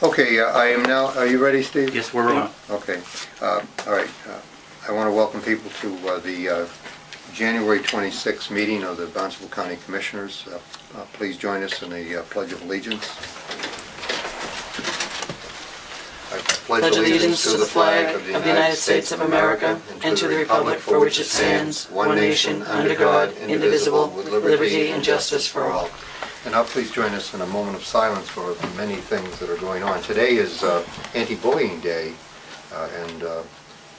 Okay, I am now, are you ready, Steve? Yes, we're on. Okay. All right. I want to welcome people to the January 26th meeting of the Barnstable County Commissioners. Please join us in the Pledge of Allegiance. I pledge allegiance to the flag of the United States of America and to the republic for which it stands, one nation, under God, indivisible, with liberty and justice for all. And now please join us in a moment of silence for the many things that are going on. Today is Anti-Bullying Day, and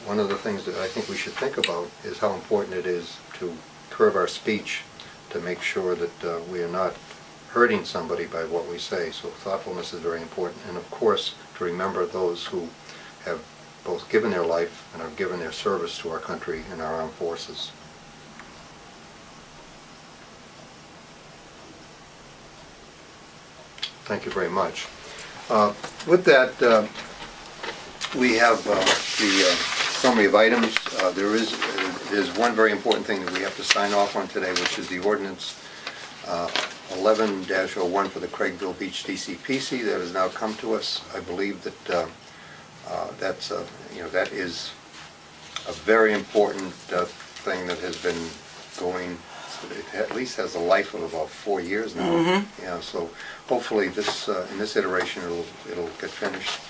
one of the things that I think we should think about is how important it is to curb our speech to make sure that we are not hurting somebody by what we say. So thoughtfulness is very important, and of course to remember those who have both given their life and have given their service to our country and our armed forces. Thank you very much. With that, we have the summary of items. There's one very important thing that we have to sign off on today, which is the ordinance 11-01 for the Craigville Beach DCPC that has now come to us. I believe that that is a very important thing that has been going. It at least has a life of about 4 years now. Mm-hmm. Yeah, so hopefully this in this iteration it'll get finished.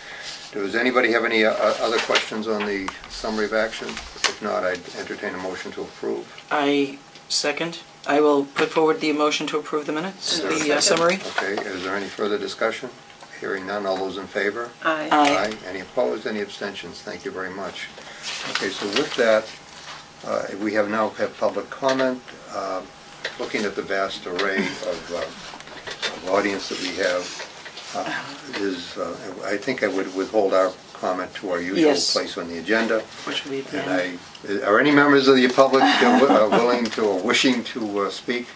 Does anybody have any other questions on the summary of action? If not, I'd entertain a motion to approve. I second. I will put forward the motion to approve the minutes, the summary. Okay, is there any further discussion? Hearing none, all those in favor? Aye. Aye. Any opposed? Any abstentions? Thank you very much. Okay, so with that, we now have public comment. Looking at the vast array of audience that we have, I think I would withhold our comment to our usual place on the agenda. Which would be and are any members of the public willing to or wishing to speak?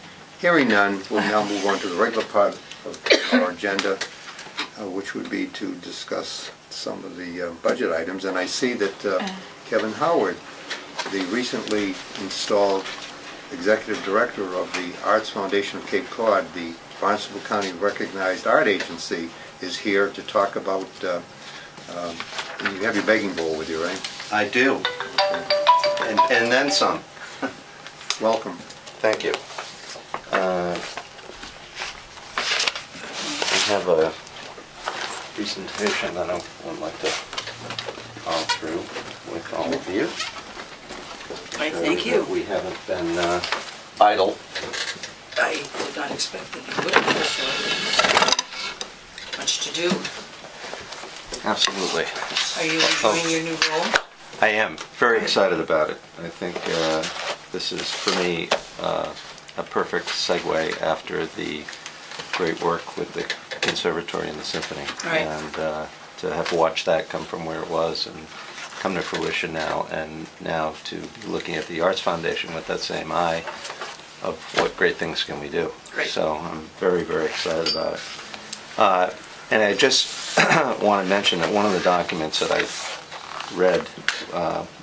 Hearing none, we'll now move on to the regular part of our agenda, which would be to discuss some of the budget items. And I see that Kevin Howard, the recently installed Executive Director of the Arts Foundation of Cape Cod, the Barnstable County recognized art agency, is here to talk about, you have your begging bowl with you, right? I do, okay. and then some. Welcome. Thank you. I have a presentation that I would like to follow through with all of you. Thank you. We haven't been idle. I did not expect that you would have much to do. Absolutely. Are you enjoying your new role? I am very excited about it. I think this is, for me, a perfect segue after the great work with the Conservatory and the Symphony. Right. And to have watched that come from where it was and come to fruition now, and now to be looking at the Arts Foundation with that same eye of what great things can we do. Great. So I'm very, very excited about it. And I just want to mention that one of the documents that I read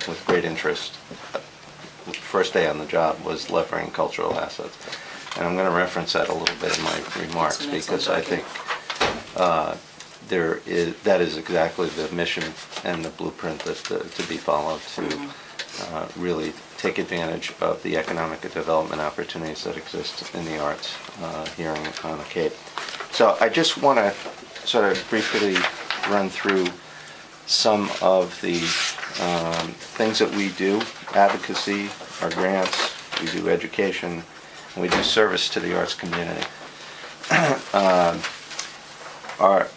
with great interest the first day on the job was Levering Cultural Assets. And I'm going to reference that a little bit in my remarks because I think that is exactly the mission and the blueprint that to be followed to really take advantage of the economic development opportunities that exist in the arts here on the Cape. So I just want to sort of briefly run through some of the things that we do: advocacy, our grants, we do education, and we do service to the arts community.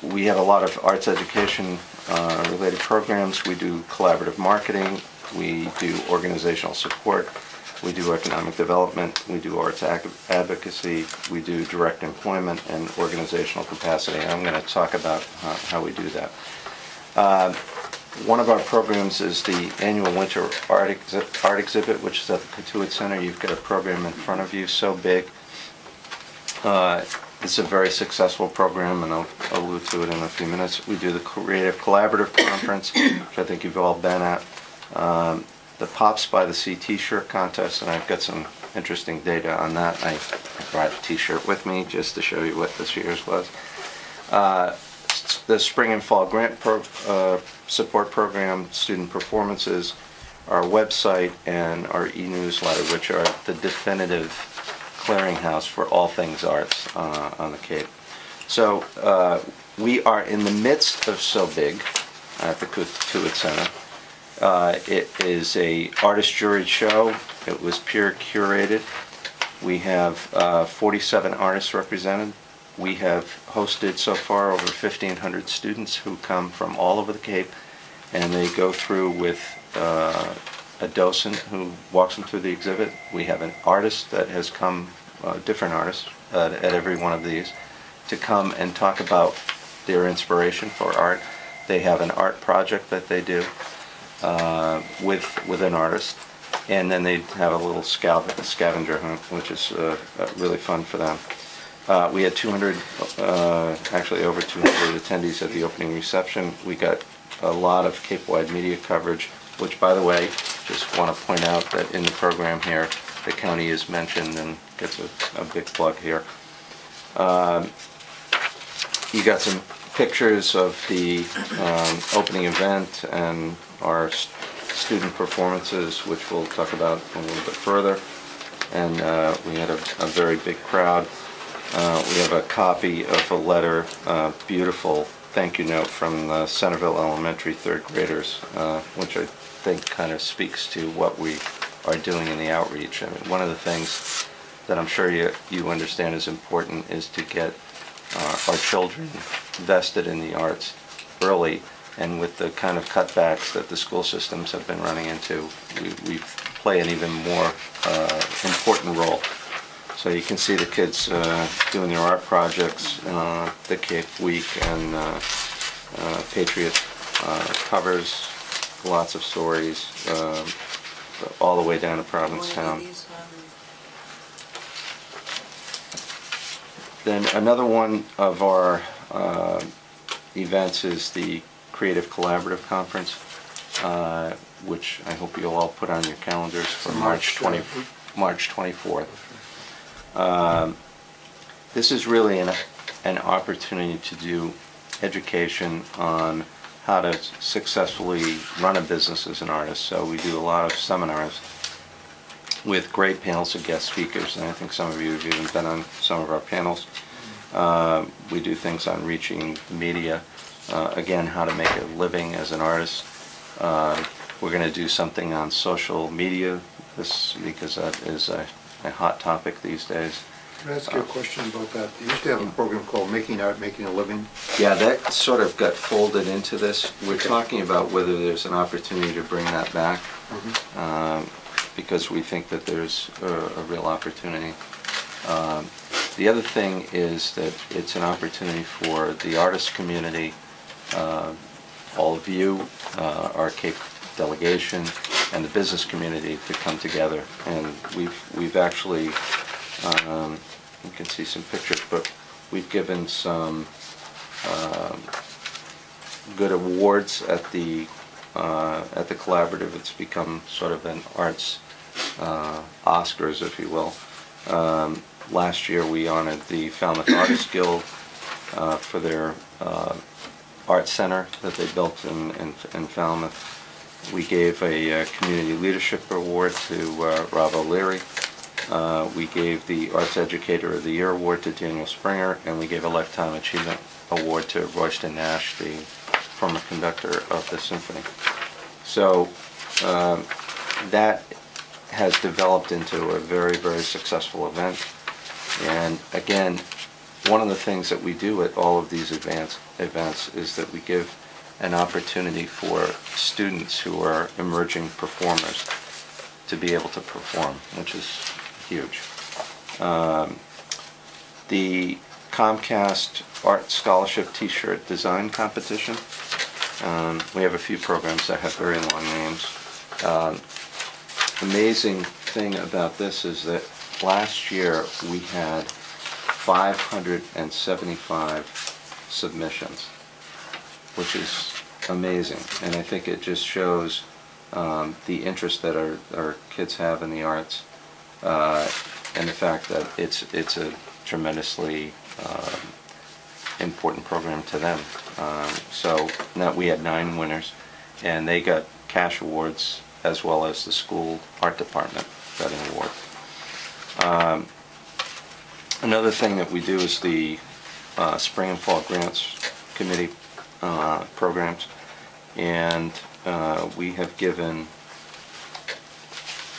We have a lot of arts education related programs. We do collaborative marketing. We do organizational support. We do economic development. We do arts advocacy. We do direct employment and organizational capacity. And I'm going to talk about how we do that. One of our programs is the annual Winter Art Exhibit, which is at the Cotuit Center. You've got a program in front of you so big. It's a very successful program, and I'll allude to it in a few minutes. We do the Creative Collaborative Conference, which I think you've all been at. The Pops by the Sea t-shirt contest, and I've got some interesting data on that. I brought a t-shirt with me just to show you what this year's was. the spring and fall grant support program, student performances, our website, and our e-newsletter, which are the definitive clearinghouse for all things arts on the Cape. So we are in the midst of So Big at the Cotuit Center. It is a artist juried show. It was peer curated. We have 47 artists represented. We have hosted so far over 1,500 students who come from all over the Cape, and they go through with a docent who walks them through the exhibit. We have an artist that has come, different artists at every one of these, to come and talk about their inspiration for art. They have an art project that they do with an artist, and then they have a little scavenger hunt, which is really fun for them. We had 200, actually over 200 attendees at the opening reception. We got a lot of Cape-wide media coverage, which, by the way, just want to point out that in the program here, the county is mentioned and gets a big plug here. You got some pictures of the opening event and our student performances, which we'll talk about a little bit further. And we had a very big crowd. We have a copy of a letter, beautiful thank you note from the Centerville Elementary third graders, which I think kind of speaks to what we are doing in the outreach. I mean, one of the things that I'm sure you understand is important is to get our children vested in the arts early, and with the kind of cutbacks that the school systems have been running into, we play an even more important role. So you can see the kids doing their art projects, the Cape Week and Patriot covers, lots of stories, all the way down to Provincetown. Then another one of our events is the Creative Collaborative Conference, which I hope you'll all put on your calendars for March 24th. This is really an opportunity to do education on how to successfully run a business as an artist. So we do a lot of seminars with great panels of guest speakers, and I think some of you have even been on some of our panels. We do things on reaching the media, again, how to make a living as an artist. We're going to do something on social media, because that is a hot topic these days. Can I ask you a question about that? You used to have a program called Making Art, Making a Living. Yeah, that sort of got folded into this. We're talking about whether there's an opportunity to bring that back, because we think that there's a real opportunity. The other thing is that it's an opportunity for the artist community, all of you, our Cape delegation, and the business community to come together. And we've actually, you can see some pictures, but we've given some good awards at the collaborative. It's become sort of an arts Oscars, if you will. Last year we honored the Falmouth Artists Guild for their art center that they built in Falmouth. We gave a Community Leadership Award to Rob O'Leary. We gave the Arts Educator of the Year Award to Daniel Springer, and we gave a Lifetime Achievement Award to Royston Nash, the former conductor of the symphony. So that has developed into a very, very successful event. And again, one of the things that we do at all of these events is that we give an opportunity for students who are emerging performers to be able to perform, which is huge. The Comcast Art Scholarship T-shirt design competition. We have a few programs that have very long names. Amazing thing about this is that last year we had 575 submissions, which is amazing, and I think it just shows the interest that our kids have in the arts, and the fact that it's a tremendously important program to them. So now we had 9 winners, and they got cash awards as well as the school art department got an award. Another thing that we do is the Spring and Fall Grants Committee programs, and we have given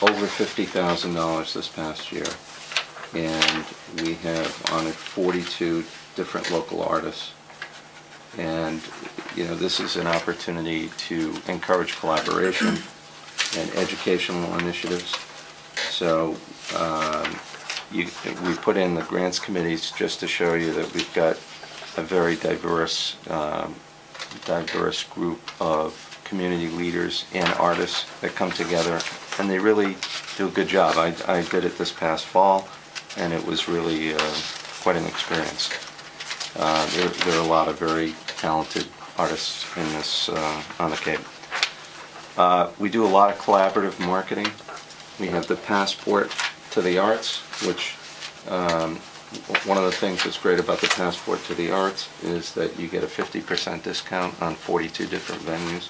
over $50,000 this past year, and we have honored 42 different local artists. And this is an opportunity to encourage collaboration and educational initiatives. So we put in the grants committees just to show you that we've got a very diverse group of community leaders and artists that come together, and they really do a good job. I did it this past fall, and it was really quite an experience. There are a lot of very talented artists in this on the Cape. We do a lot of collaborative marketing. We have the Passport to the Arts, which one of the things that's great about the Passport to the Arts is that you get a 50% discount on 42 different venues.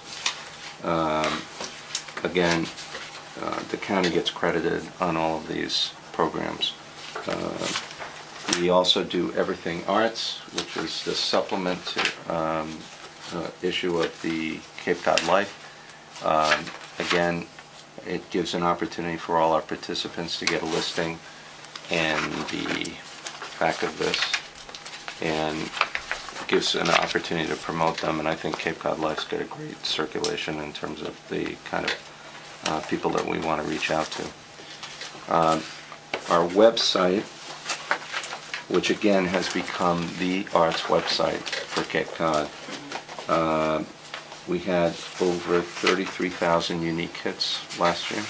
Again, the county gets credited on all of these programs. We also do Everything Arts, which is the supplement to issue of the Cape Cod Life. Again, it gives an opportunity for all our participants to get a listing in the back of this, and it gives an opportunity to promote them, and I think Cape Cod Life's got a great circulation in terms of the kind of people that we want to reach out to. Our website, which again has become the arts website for Cape Cod, we had over 33,000 unique hits last year.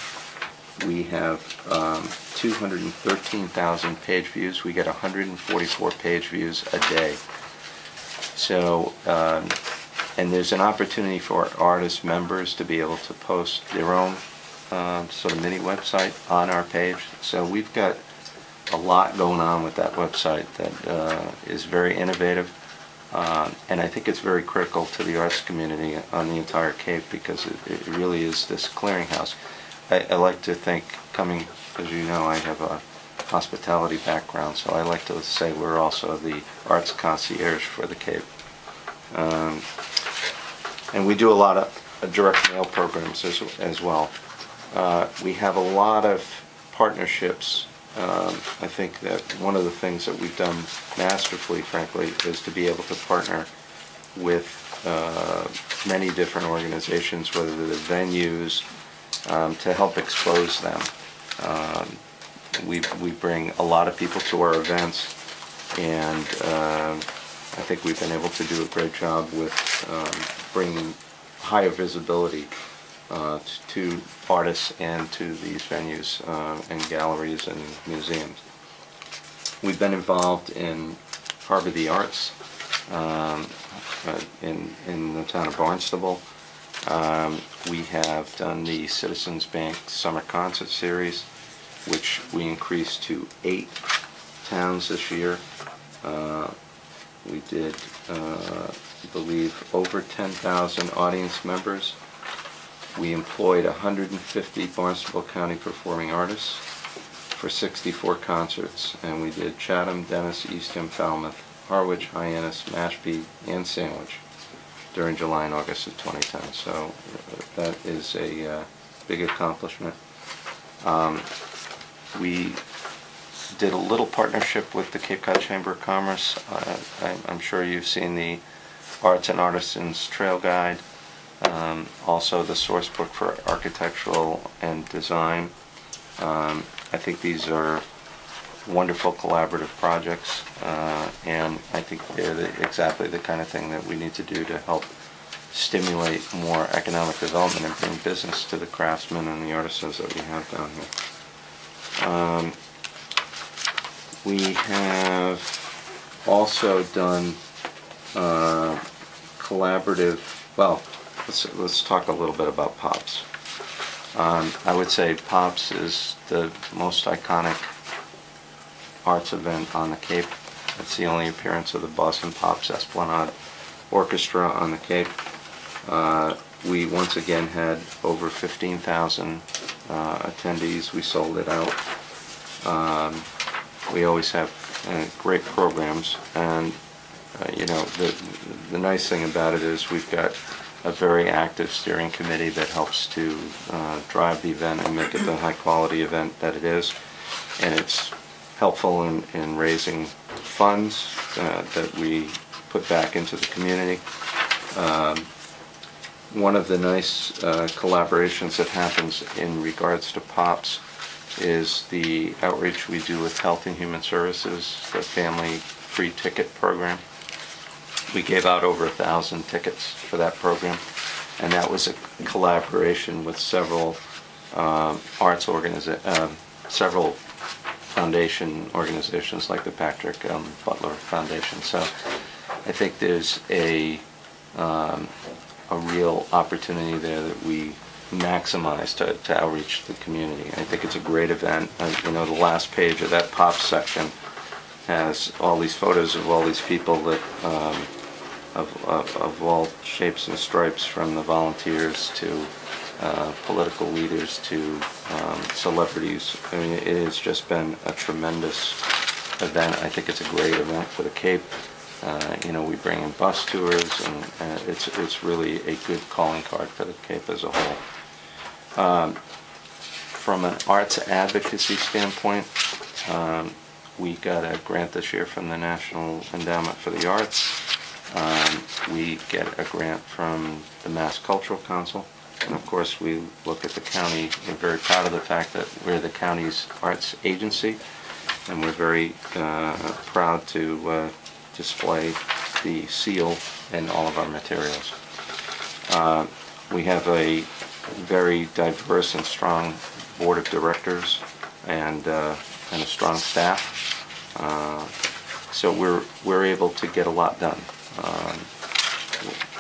We have 213,000 page views. We get 144 page views a day. So, and there's an opportunity for artist members to be able to post their own sort of mini website on our page. So we've got a lot going on with that website that is very innovative. And I think it's very critical to the arts community on the entire Cape, because it really is this clearinghouse. I like to think, coming, as you know, I have a hospitality background, so I like to say we're also the arts concierge for the Cape. And we do a lot of direct mail programs as well. We have a lot of partnerships. I think that one of the things that we've done masterfully, frankly, is to be able to partner with many different organizations, whether they're venues, to help expose them. We bring a lot of people to our events, and I think we've been able to do a great job with bringing higher visibility to artists and to these venues and galleries and museums. We've been involved in Harbor the Arts in the town of Barnstable. We have done the Citizens Bank Summer Concert Series, which we increased to 8 towns this year. We did, I believe, over 10,000 audience members. We employed 150 Barnstable County performing artists for 64 concerts, and we did Chatham, Dennis, Eastham, Falmouth, Harwich, Hyannis, Mashpee, and Sandwich during July and August of 2010. So that is a big accomplishment. We did a little partnership with the Cape Cod Chamber of Commerce. I'm sure you've seen the Arts and Artisans Trail Guide. Also the source book for architectural and design. I think these are wonderful collaborative projects, and I think they're exactly the kind of thing that we need to do to help stimulate more economic development and bring business to the craftsmen and the artisans that we have down here. We have also done collaborative, well, let's talk a little bit about POPs. I would say POPs is the most iconic arts event on the Cape. It's the only appearance of the Boston Pops Esplanade Orchestra on the Cape. We once again had over 15,000 attendees. We sold it out. We always have great programs, and you know, the nice thing about it is we've got a very active steering committee that helps to drive the event and make it the high quality event that it is, and it's helpful in raising funds that we put back into the community. One of the nice collaborations that happens in regards to POPs is the outreach we do with Health and Human Services, the family free ticket program. We gave out over 1,000 tickets for that program, and that was a collaboration with several several foundation organizations like the Patrick Butler Foundation. So I think there's a real opportunity there that we maximize to outreach the community. I think it's a great event. You know, the last page of that pop section has all these photos of all these people that of all shapes and stripes, from the volunteers to political leaders to celebrities. I mean, it has just been a tremendous event. I think it's a great event for the Cape. You know, we bring in bus tours, and it's really a good calling card for the Cape as a whole. From an arts advocacy standpoint, we got a grant this year from the National Endowment for the Arts. We get a grant from the Mass Cultural Council. And of course, we look at the county. We're very proud of the fact that we're the county's arts agency, and we're very proud to display the seal in all of our materials. We have a very diverse and strong board of directors and a strong staff. So we're able to get a lot done.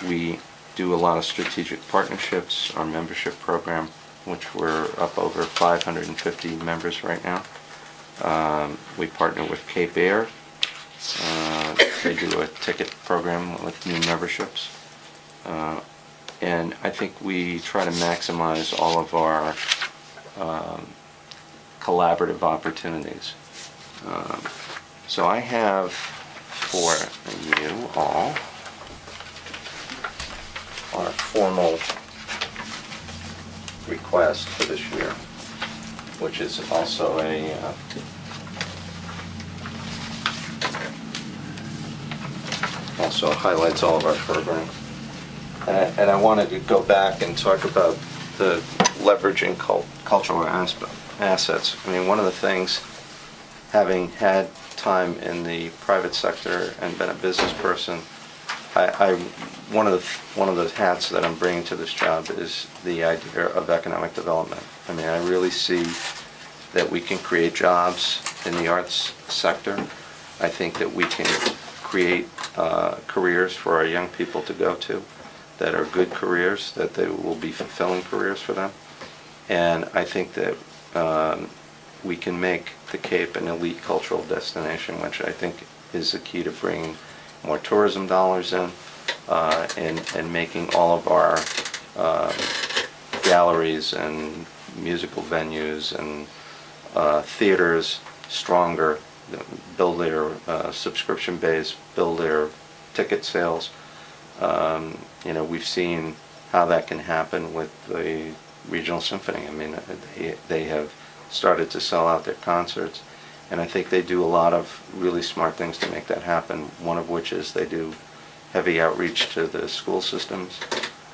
We do a lot of strategic partnerships. Our membership program, which we're up over 550 members right now. We partner with Cape Air. They do a ticket program with new memberships. And I think we try to maximize all of our collaborative opportunities. So I have for you all our formal request for this year, which is also also highlights all of our programs. And I wanted to go back and talk about the leveraging cultural assets. I mean, one of the things, having had time in the private sector and been a business person, one of the hats that I'm bringing to this job is the idea of economic development. I mean, I really see that we can create jobs in the arts sector. I think that we can create careers for our young people to go to that are good careers, that they will be fulfilling careers for them. And I think that we can make the Cape an elite cultural destination, which I think is the key to bringing more tourism dollars in, and making all of our galleries and musical venues and theaters stronger, build their subscription base, build their ticket sales. You know, we've seen how that can happen with the Regional Symphony. I mean, they have started to sell out their concerts, and I think they do a lot of really smart things to make that happen, one of which is they do heavy outreach to the school systems,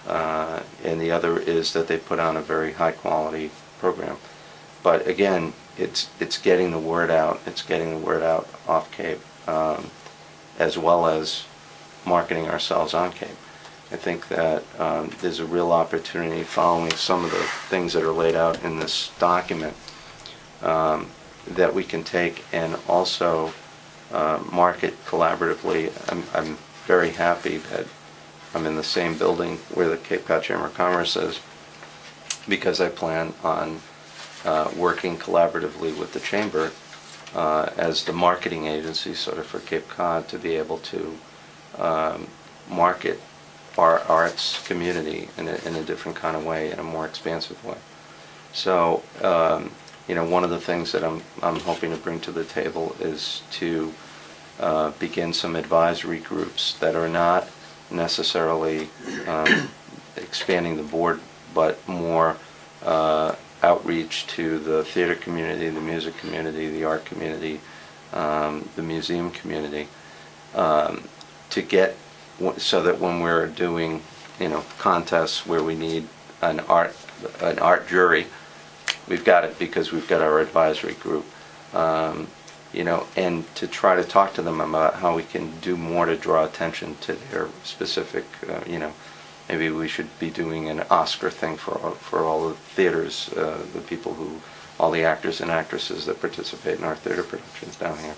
and the other is that they put on a very high quality program. But again, it's getting the word out. It's getting the word out off Cape, as well as marketing ourselves on Cape. I think that there's a real opportunity, following some of the things that are laid out in this document, that we can take and also market collaboratively. I'm very happy that I'm in the same building where the Cape Cod Chamber of Commerce is, because I plan on working collaboratively with the Chamber as the marketing agency sort of for Cape Cod to be able to market our arts community in a different kind of way, in a more expansive way. So, you know, one of the things that I'm hoping to bring to the table is to begin some advisory groups that are not necessarily expanding the board, but more outreach to the theater community, the music community, the art community, the museum community, to get, so that when we're doing, you know, contests where we need an art jury, we've got it because we've got our advisory group. You know, and to try to talk to them about how we can do more to draw attention to their specific, you know, maybe we should be doing an Oscar thing for all the theaters, the people who, all the actors and actresses that participate in our theater productions down here.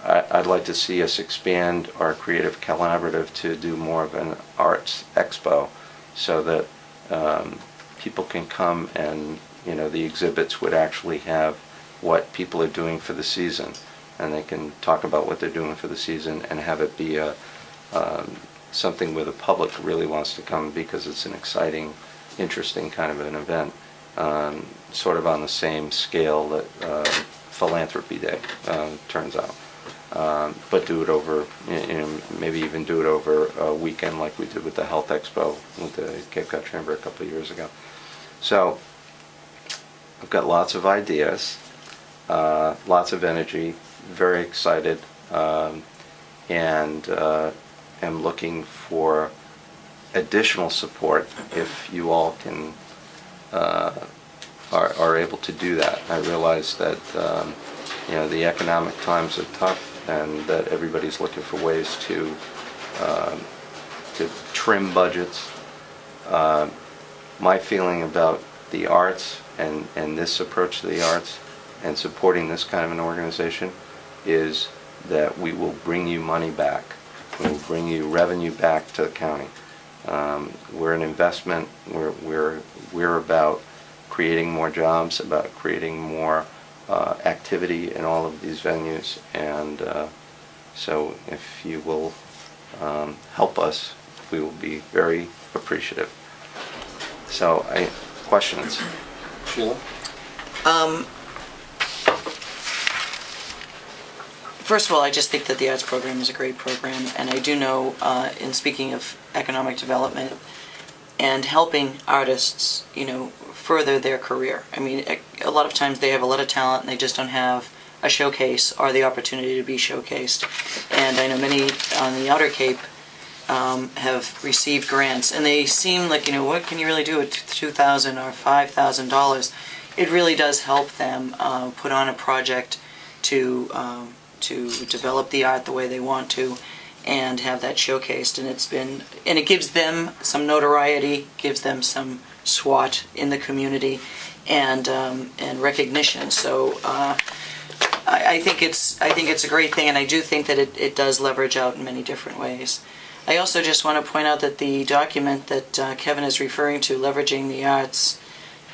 I'd like to see us expand our creative collaborative to do more of an arts expo, so that people can come and, you know, the exhibits would actually have what people are doing for the season, and they can talk about what they're doing for the season and have it be a something where the public really wants to come because it's an exciting, interesting kind of an event, sort of on the same scale that Philanthropy Day turns out. But do it over, you know, maybe even do it over a weekend like we did with the Health Expo with the Cape Cod Chamber a couple of years ago. So I've got lots of ideas, lots of energy, very excited, and am looking for additional support if you all can are able to do that. I realize that you know, the economic times are tough, and that everybody's looking for ways to trim budgets. My feeling about the arts and this approach to the arts and supporting this kind of an organization is that we will bring you money back. We will bring you revenue back to the county. We're an investment. We're about creating more jobs, about creating more activity in all of these venues, and so if you will help us, we will be very appreciative. So, questions? Sheila? First of all, I just think that the arts program is a great program, and I do know, in speaking of economic development and helping artists, you know, further their career. I mean, a lot of times they have a lot of talent and they just don't have a showcase or the opportunity to be showcased. And I know many on the Outer Cape have received grants, and they seem like, you know, what can you really do with $2,000 or $5,000? It really does help them put on a project to develop the art the way they want to and have that showcased. And it gives them some notoriety, gives them some SWAT in the community, and recognition. So I think it's a great thing, and I do think that it does leverage out in many different ways. I also just want to point out that the document that Kevin is referring to, Leveraging the Arts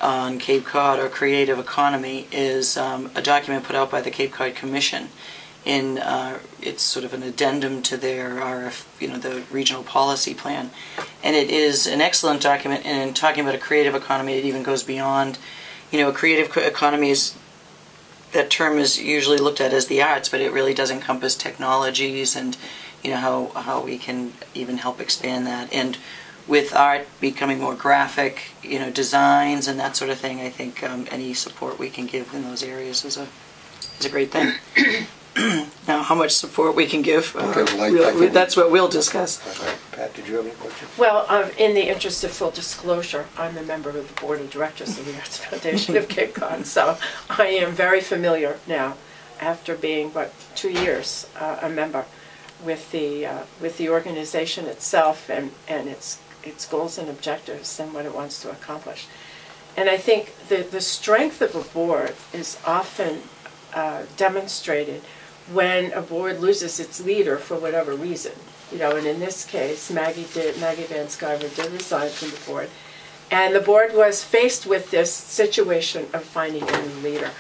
on Cape Cod, or Creative Economy, is a document put out by the Cape Cod Commission. It's sort of an addendum to their the regional policy plan, and it is an excellent document. And in talking about a creative economy, it even goes beyond. You know, a creative economy that term is usually looked at as the arts, but it really does encompass technologies and, you know, how we can even help expand that. And with art becoming more graphic, you know, designs and that sort of thing, I think any support we can give in those areas is a great thing. Now, how much support we can give, that's what we'll discuss. Pat, did you have any questions? Well, in the interest of full disclosure, I'm a member of the Board of Directors of the Arts Foundation of Cape Cod, so I am very familiar now, after being, 2 years a member, with the organization itself and its goals and objectives and what it wants to accomplish. And I think the strength of a board is often demonstrated when a board loses its leader for whatever reason. You know, and in this case, Maggie Van Sciver did resign from the board, and the board was faced with this situation of finding a new leader.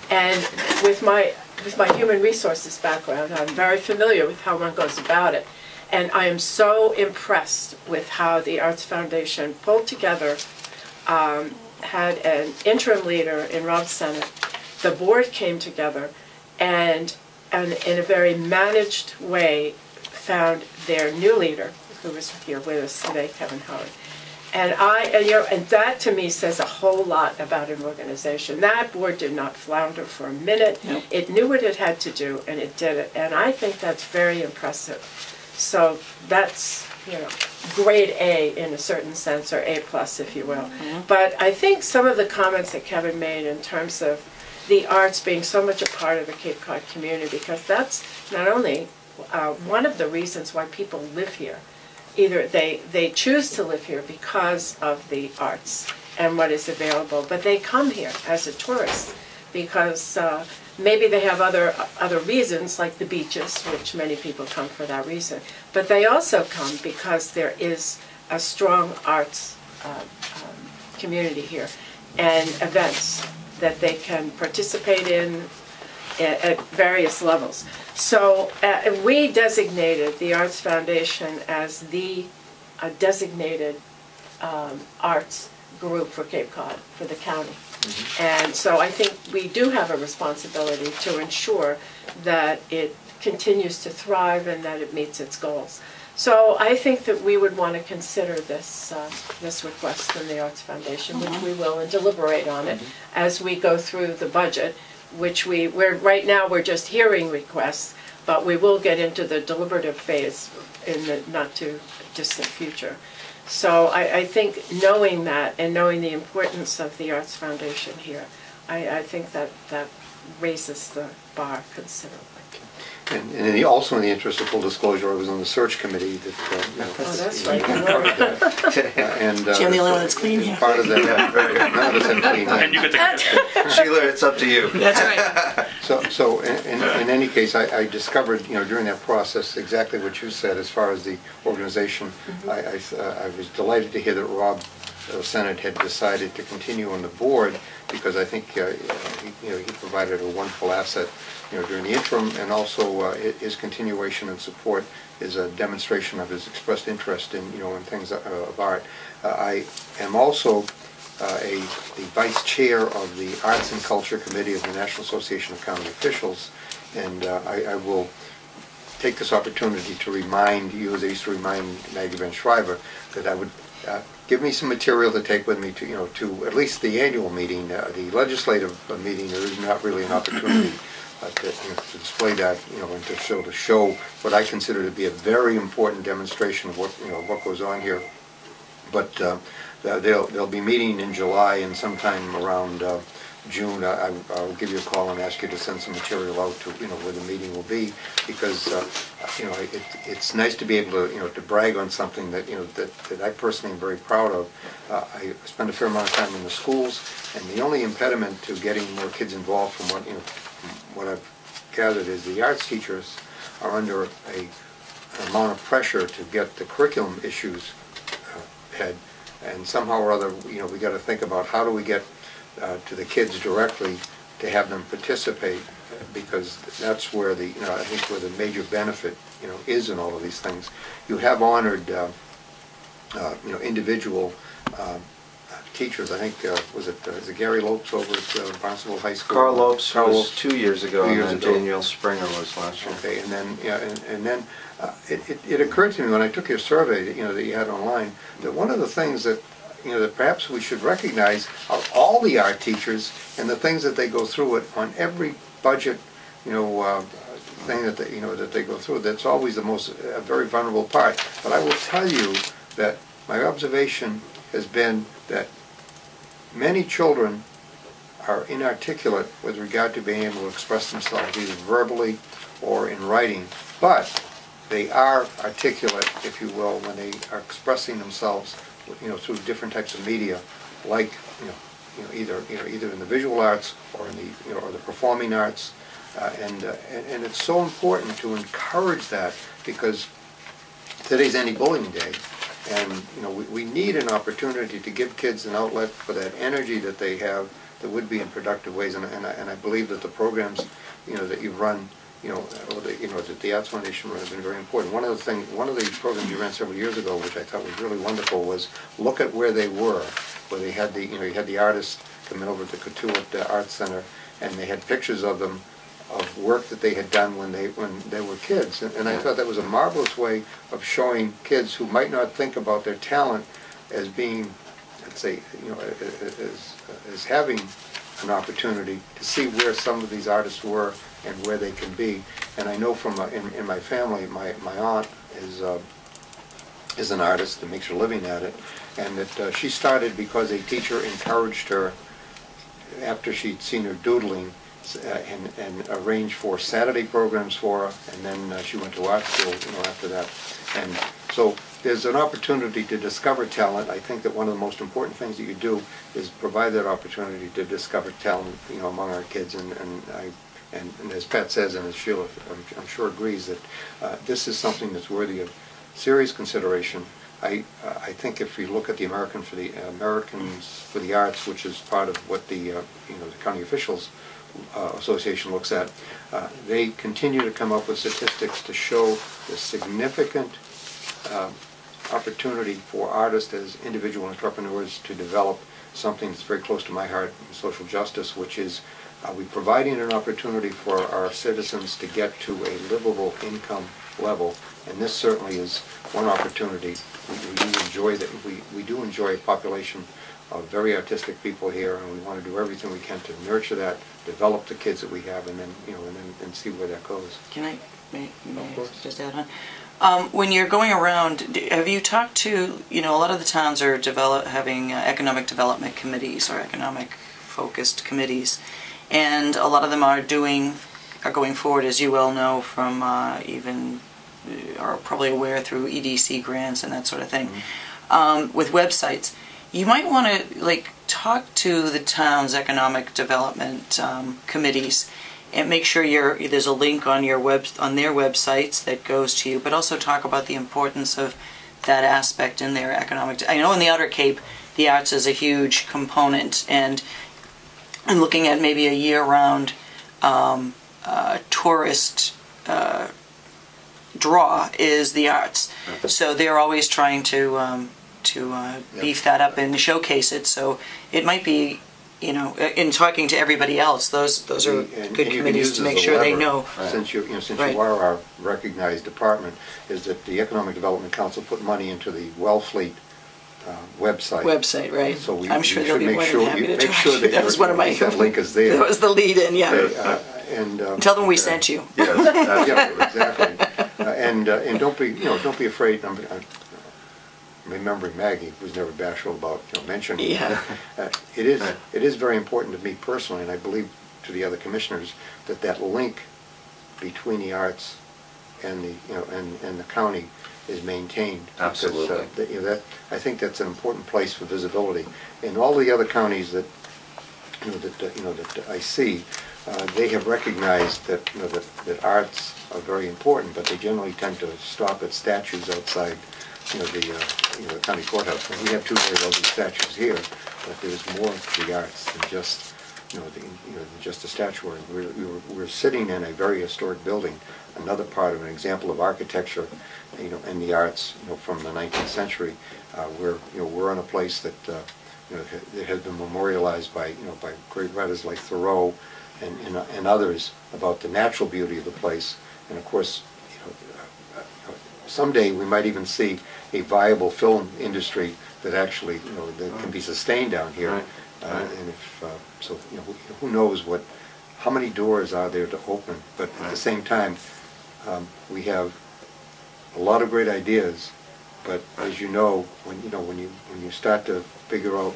And with my human resources background, I'm very familiar with how one goes about it. And I am so impressed with how the Arts Foundation pulled together, had an interim leader in Rob Sennett. The board came together and in a very managed way found their new leader, who is here with us today, Kevin Howard. And and that to me says a whole lot about an organization. That board did not flounder for a minute. Nope. It knew what it had to do, and it did it. And I think that's very impressive. So that's, grade A in a certain sense, or A plus, if you will. Mm-hmm. But I think some of the comments that Kevin made in terms of the arts being so much a part of the Cape Cod community, because that's not only one of the reasons why people live here. Either they choose to live here because of the arts and what is available, but they come here as a tourist because maybe they have other reasons, like the beaches, which many people come for that reason. But they also come because there is a strong arts community here and events that they can participate in at various levels. So we designated the Arts Foundation as the designated arts group for Cape Cod, for the county. Mm-hmm. And so I think we do have a responsibility to ensure that it continues to thrive and that it meets its goals. So I think that we would want to consider this request from the Arts Foundation, which we will, and deliberate on it as we go through the budget, which right now we're just hearing requests, but we will get into the deliberative phase in the not too distant future. So I think knowing that and knowing the importance of the Arts Foundation here, I think that raises the bar considerably. And also in the interest of full disclosure, I was on the search committee that, Oh, that's right. and Gee, I'm the only one that's clean here. part of that, none of us have clean hands. And you get the Sheila, it's up to you. That's right. So in any case, I discovered, during that process, exactly what you said as far as the organization. I was delighted to hear that Rob Sennett had decided to continue on the board, because I think he provided a wonderful asset during the interim, and also his continuation and support is a demonstration of his expressed interest in in things of art. I am also the vice chair of the Arts and Culture Committee of the National Association of County Officials, and I will take this opportunity to remind you, as I used to remind Maggie Van Schreiber, that I would give me some material to take with me to to at least the annual meeting. The legislative meeting, there is not really an opportunity to display that, and to show what I consider to be a very important demonstration of what goes on here. But they'll be meeting in July, and sometime around June, I'll give you a call and ask you to send some material out to where the meeting will be, because it's nice to be able to brag on something that that I personally am very proud of. I spend a fair amount of time in the schools, and the only impediment to getting more kids involved, from what I've gathered, is the arts teachers are under an amount of pressure to get the curriculum issues ahead, and somehow or other we got to think about how do we get to the kids directly to have them participate, because that's where I think where the major benefit is in all of these things. You have honored individual teachers. I think was it Gary Lopes over at Barnstable High School? Carl Lopes Carl was Lopes. 2 years ago, 2 and years then ago. Danielle Springer was last year. Okay, and then it occurred to me when I took your survey that you had online, that one of the things that that perhaps we should recognize are all the art teachers and the things that they go through it on every budget thing that they go through. That's always the most very vulnerable part. But I will tell you that my observation has been that many children are inarticulate with regard to being able to express themselves either verbally or in writing, but they are articulate, if you will, when they are expressing themselves through different types of media, like either in the visual arts or in the or the performing arts, and it's so important to encourage that, because today's anti-bullying day, and we need an opportunity to give kids an outlet for that energy that they have that would be in productive ways, and I believe that the programs, that you run, or that the Arts Foundation run have been very important. One of the programs you ran several years ago, which I thought was really wonderful, was look at where they were, where they had you had the artists come in over at the Cotuit Arts Center, and they had pictures of them, of work that they had done when they were kids, and I thought that was a marvelous way of showing kids who might not think about their talent as being, let's say, as having an opportunity to see where some of these artists were and where they can be. And I know from in my family, my aunt is an artist and makes her living at it, and that she started because a teacher encouraged her after she'd seen her doodling, and arranged for Saturday programs for her, and then she went to art school, after that. And so there's an opportunity to discover talent. I think that one of the most important things that you do is provide that opportunity to discover talent, among our kids. And as Pat says, and as Sheila, I'm sure agrees, that this is something that's worthy of serious consideration. I think if you look at the Americans for the Arts, which is part of what the the county officials association looks at, they continue to come up with statistics to show the significant opportunity for artists as individual entrepreneurs to develop something that's very close to my heart, social justice, which is we providing an opportunity for our citizens to get to a livable income level, and this certainly is one opportunity. We do enjoy a population of very artistic people here, and we want to do everything we can to nurture that, develop the kids that we have, and then and see where that goes. Can I just add on? When you're going around, have you talked to, a lot of the towns are having economic development committees or economic focused committees, and a lot of them are going forward, as you well know, from even are probably aware through EDC grants and that sort of thing, with websites. You might want to talk to the town's economic development committees and make sure there's a link on their websites that goes to you, but also talk about the importance of that aspect in their economic. I know in the Outer Cape, the arts is a huge component, and looking at maybe a year-round tourist draw is the arts. So they're always trying to beef that up and showcase it. So it might be, in talking to everybody else, those are good committees to make sure they know. Since you are our recognized department, is that the Economic Development Council put money into the Wellfleet website. Right? So I'm sure they'll be more than happy to make sure that was one of my. That link is there. That was the lead-in, yeah. And tell them we sent you. Yes, yeah, exactly. And don't be afraid. I'm remembering Maggie, who's never bashful about mentioning. Yeah. It is very important to me personally, and I believe to the other commissioners, that link between the arts and the county is maintained. Absolutely. Because, I think that's an important place for visibility. In all the other counties that that I see, they have recognized that that arts are very important, but they generally tend to stop at statues outside the county courthouse. And we have two very lovely statues here, but there's more to the arts than just just a statuary. We're sitting in a very historic building, another part of an example of architecture, and the arts, from the 19th century. We're in a place that that has been memorialized by by great writers like Thoreau and others about the natural beauty of the place. And of course, someday we might even see a viable film industry that actually that can be sustained down here. Right. And if so, who knows how many doors are there to open? But at the same time, we have a lot of great ideas. But as when you start to figure out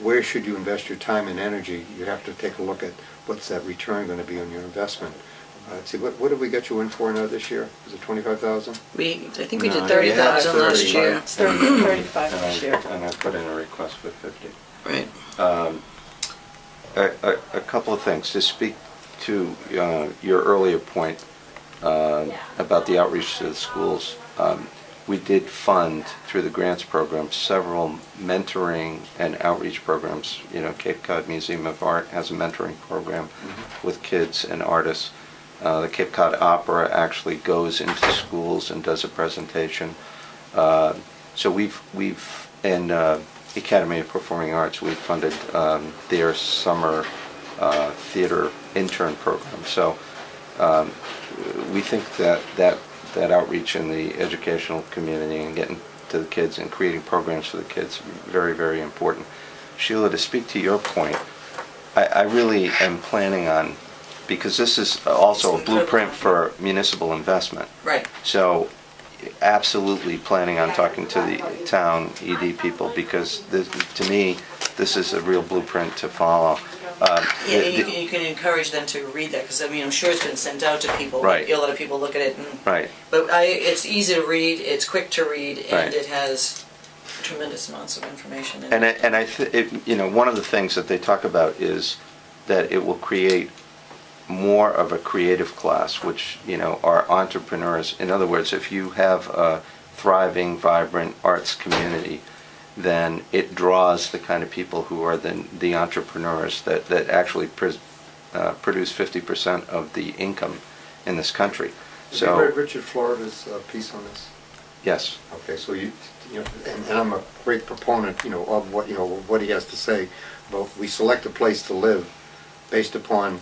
where should you invest your time and energy, you have to take a look at what's that return going to be on your investment. Let's see, what did we get you in for now this year? Was it 25,000? I think we did No, 30,000 last 30. year. It's 35 this year. And I put in a request for 50. Right. A couple of things to speak to your earlier point about the outreach to the schools. we did fund, through the grants program, several mentoring and outreach programs. You know, Cape Cod Museum of Art has a mentoring program with kids and artists. The Cape Cod Opera actually goes into schools and does a presentation. So and Academy of Performing Arts, we've funded their summer theater intern program. So we think that outreach in the educational community and getting to the kids and creating programs for the kids, very, very important. Sheila, to speak to your point, I really am planning on, because this is also a blueprint for municipal investment. Right. So absolutely planning on talking to the town ED people, because to me, this is a real blueprint to follow. Yeah, you can encourage them to read that, because I mean, I'm sure it's been sent out to people. Right. A lot of people look at it. Right. But it's easy to read, it's quick to read, and Right. it has tremendous amounts of information in And it. you know, one of the things that they talk about is that it will create more of a creative class, which, you know, are entrepreneurs. In other words, if you have a thriving, vibrant arts community, then it draws the kind of people who are the entrepreneurs that actually produce 50% of the income in this country. Have you read Richard Florida's piece on this? Yes. Okay, so you know, and I'm a great proponent, you know, of what he has to say about we select a place to live based upon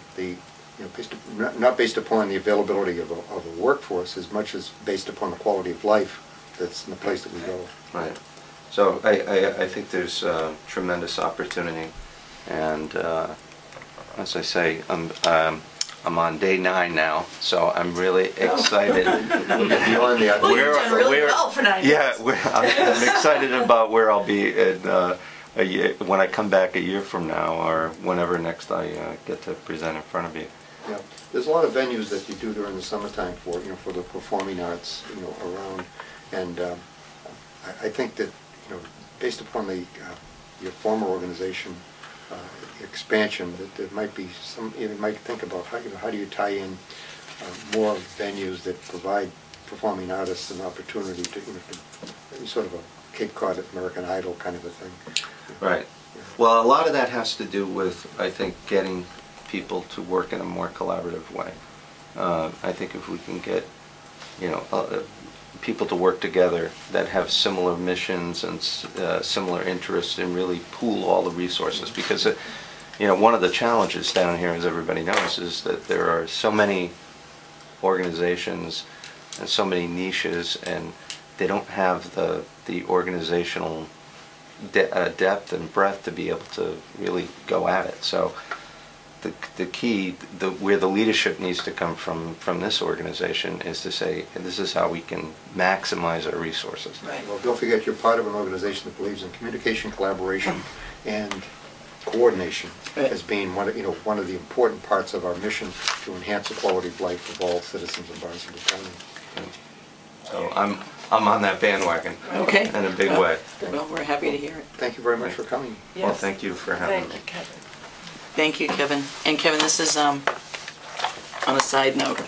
not based upon the availability of a workforce as much as based upon the quality of life that's in the place that we go. Right. So I think there's tremendous opportunity, and as I say, I'm on day 9 now, so I'm really excited. Well, you've done really well for 9 Yeah, years. I'm excited about where I'll be when I come back a year from now, or whenever next I get to present in front of you. Yeah, there's a lot of venues that you do during the summertime for the performing arts, you know, around, and I think that, you know, based upon your former organization expansion, that there might be you might think about how do you tie in more venues that provide performing artists an opportunity to, you know, to sort of a Cape Cod American Idol kind of a thing. Right. Well, a lot of that has to do with, I think, getting people to work in a more collaborative way. I think if we can get, you know, people to work together that have similar missions and similar interests, and really pool all the resources, because you know, one of the challenges down here, as everybody knows, is that there are so many organizations and so many niches, and they don't have the organizational depth and breadth to be able to really go at it. So the key, where the leadership needs to come from this organization, is to say, this is how we can maximize our resources. Right. Well, don't forget, you're part of an organization that believes in communication, collaboration, and coordination as being one of the important parts of our mission to enhance the quality of life of all citizens of Barnstable County. So I'm on that bandwagon. Okay. In a big way. Well, we're happy to hear it. Thank you very much for coming. Yes. Well, thank you for having me. Thank you, Kevin. Thank you, Kevin. And Kevin, this is on a side note.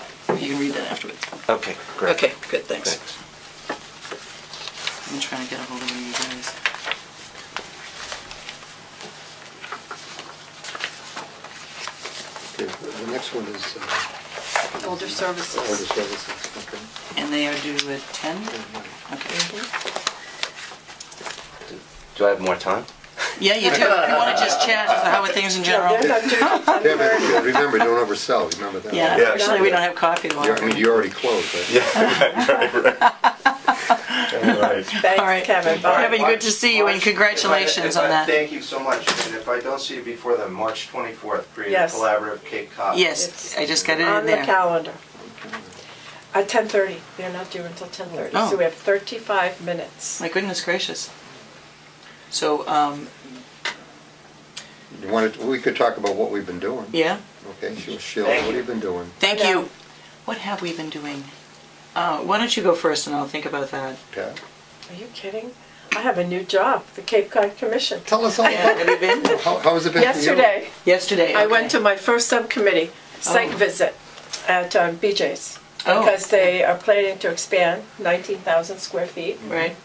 You can read that afterwards. Okay, great. Okay, good, thanks. Thanks. I'm trying to get a hold of you guys. Okay, the next one is Older services. Order Services. Okay. And they are due at 10? And, Okay. Do I have more time? Yeah, you do. If you want to just chat, how are things in general? They're not due till 10:30. Remember, don't oversell. Remember that. Yeah, Yeah. actually, we don't have coffee tomorrow. I mean, you already closed, right? Yeah, right. Thanks, All right. Kevin. Bye. Kevin, good to see you, and congratulations on that. Thank you so much. And if I don't see you before then, March 24th, Creative Yes. Collaborative Cape Cod. Yes, I just got it On in the there. calendar. At 10:30. They're not due until 10:30. Oh. So we have 35 minutes. My goodness gracious. So, We could talk about what we've been doing. yeah, Okay, Sheila, what have you been doing? thank No. you. What have we been doing? Why don't you go first, and I'll think about that. Pat? Are you kidding? I have a new job, the Cape Cod Commission. Tell us all Yeah, about have you been? how has it been for you? Yesterday, Yesterday. I okay. went to my first subcommittee site Oh. visit at BJ's. Oh. Because they are planning to expand 19,000 square feet Right.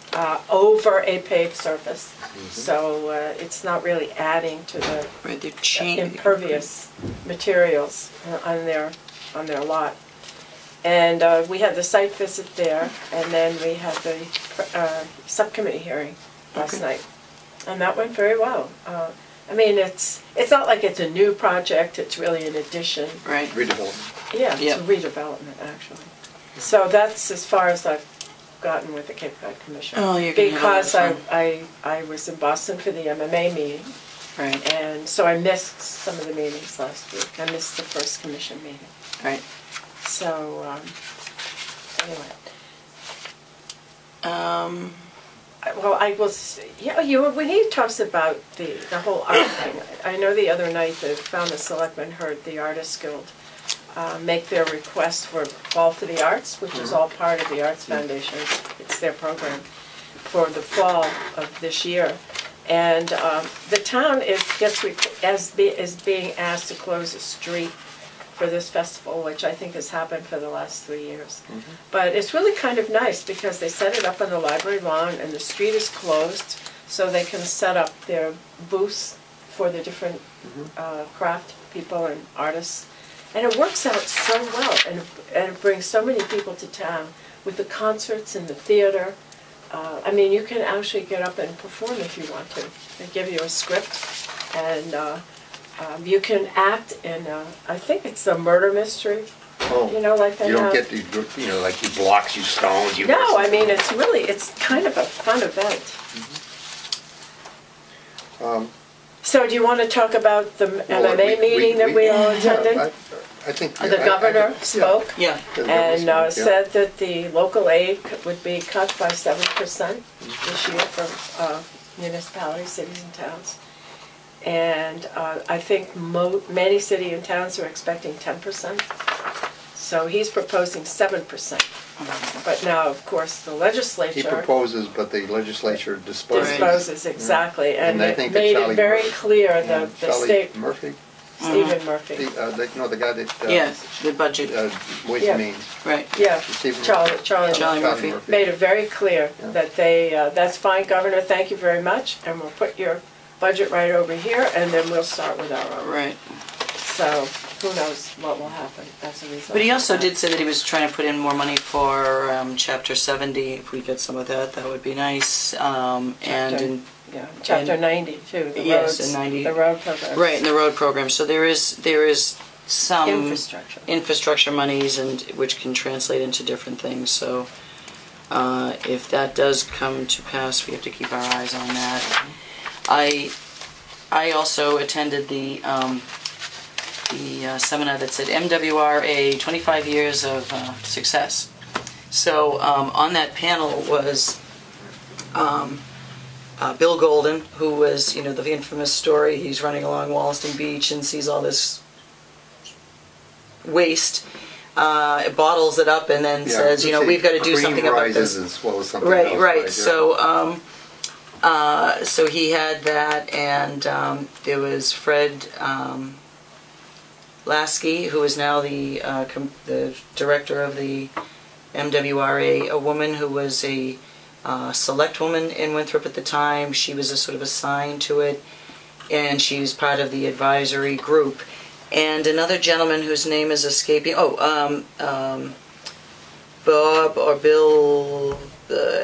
over a paved surface. So it's not really adding to the Right, they're changing. impervious materials on their lot. And we had the site visit there, and then we had the subcommittee hearing last Okay. night. And that went very well. I mean, it's not like it's a new project, it's really an addition. Right. Redevelopment. Yeah, it's Yeah. a redevelopment, actually. So that's as far as I've gotten with the Cape Cod Commission. Oh, you're gonna have a lot of Because fun. I was in Boston for the MMA meeting, Right. and so I missed some of the meetings last week. I missed the first commission meeting. Right. So, anyway. Well, I was, when he talks about the whole art thing, I know the other night the Falmouth Selectmen heard the Artists Guild make their request for Fall for the Arts, which is all part of the Arts Foundation. It's their program for the fall of this year. And the town is being asked to close a street for this festival, which I think has happened for the last 3 years. But it's really kind of nice because they set it up on the library lawn and the street is closed so they can set up their booths for the different craft people and artists. And it works out so well, and it brings so many people to town with the concerts and the theater. I mean, you can actually get up and perform if you want to. They give you a script, and you can act in, I think it's a murder mystery. Oh, You know, like they you don't have- get the, like you blocks, you stones, you... No, I mean, it's kind of a fun event. So do you want to talk about the Well, MMA meeting that we all attended? Yeah, I think... The governor spoke Yeah. and said that the local aid would be cut by 7% this year for municipalities, cities and towns. And I think many cities and towns are expecting 10%. So he's proposing 7%. But now, of course, the He legislature proposes, but the legislature disposes. disposes, exactly. And And I it think that made Charlie it very Murphy- clear, the Charlie state, Murphy, Stephen Murphy. the guy that... Yeah, the budget. Ways Yeah. and Means. Right. Yeah, Stephen- Charlie Charlie Murphy. made it very clear Yeah. that that's fine, Governor, thank you very much, and we'll put your budget right over here, and then we'll start with our own. Right. So, who knows what will happen as a result. But he of also that. did say that he was trying to put in more money for Chapter 70. If we get some of that, that would be nice. And in, Yeah, Chapter and- 90 too, the Yes, roads, and 90 the road program. right in the road program. So there is some Infrastructure. monies, and which can translate into different things. So if that does come to pass, we have to keep our eyes on that. I also attended the seminar that said MWRA 25 years of success. So on that panel was Bill Golden, who was, the infamous story. He's running along Wollaston Beach and sees all this waste, bottles it up, and then says, we've got to do something about this. Cream rises as well as something Right, else. right. Yeah. So he had that, and there was Fred Lasky, who is now the director of the MWRA, a woman who was a select woman in Winthrop at the time. She was a sort of assigned to it, and she was part of the advisory group. And another gentleman whose name is escaping, Bob or Bill,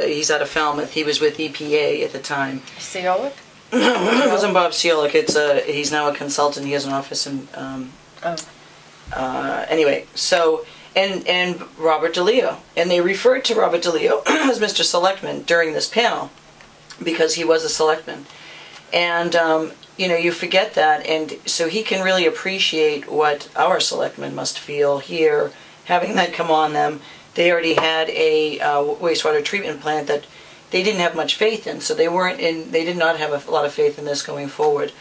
he's out of Falmouth. He was with EPA at the time. Seolic? It wasn't Bob Seolick. He's now a consultant. He has an office in. Anyway, so and Robert DeLeo, and they referred to Robert DeLeo as Mr. Selectman during this panel because he was a selectman, and you forget that, and so he can really appreciate what our selectmen must feel here, having that come on them. They already had a wastewater treatment plant that they didn't have much faith in, so they did not have a lot of faith in this going forward.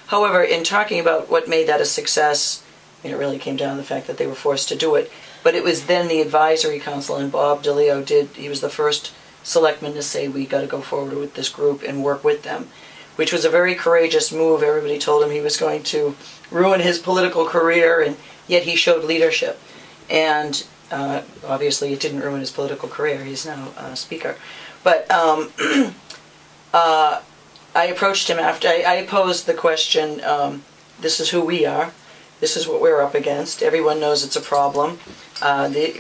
However, in talking about what made that a success, it really came down to the fact that they were forced to do it. But it was then the advisory council, and Bob DeLeo he was the first selectman to say, we got to go forward with this group and work with them, which was a very courageous move. Everybody told him he was going to ruin his political career, and yet he showed leadership. And Obviously, it didn't ruin his political career. He's now a speaker. But I approached him after I posed the question, this is who we are, this is what we're up against, everyone knows it's a problem,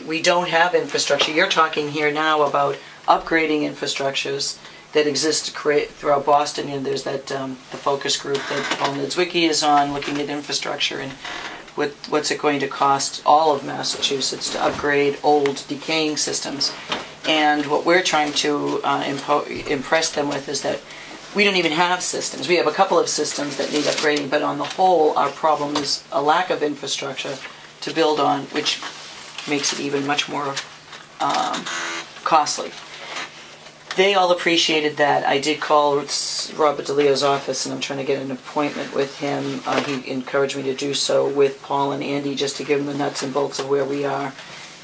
we don't have infrastructure. You're talking here now about upgrading infrastructures that exist throughout Boston, and there's that the focus group that Paul Niedzwiecki is on, looking at infrastructure and what's it going to cost all of Massachusetts to upgrade old decaying systems. And what we're trying to impress them with is that we don't even have systems. We have a couple of systems that need upgrading, but on the whole, our problem is a lack of infrastructure to build on, which makes it even much more costly. They all appreciated that. I did call Robert DeLeo's office, and I'm trying to get an appointment with him. He encouraged me to do so with Paul and Andy, just to give them the nuts and bolts of where we are,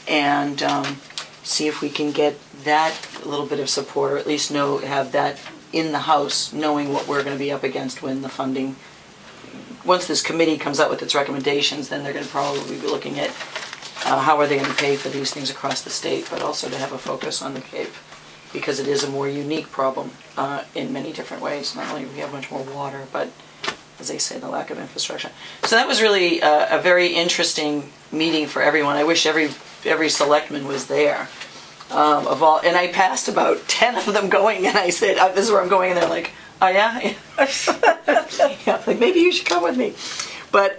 and see if we can get that little bit of support, or at least have that in the House, knowing what we're going to be up against when the funding, once this committee comes up with its recommendations, then they're going to probably be looking at how are they going to pay for these things across the state, but also to have a focus on the Cape, because it is a more unique problem in many different ways. Not only do we have much more water, but as they say, the lack of infrastructure. So that was really a very interesting meeting for everyone. I wish every selectman was there. And I passed about 10 of them going, and I said, this is where I'm going, and they're like, oh yeah? Yeah, like, maybe you should come with me. But,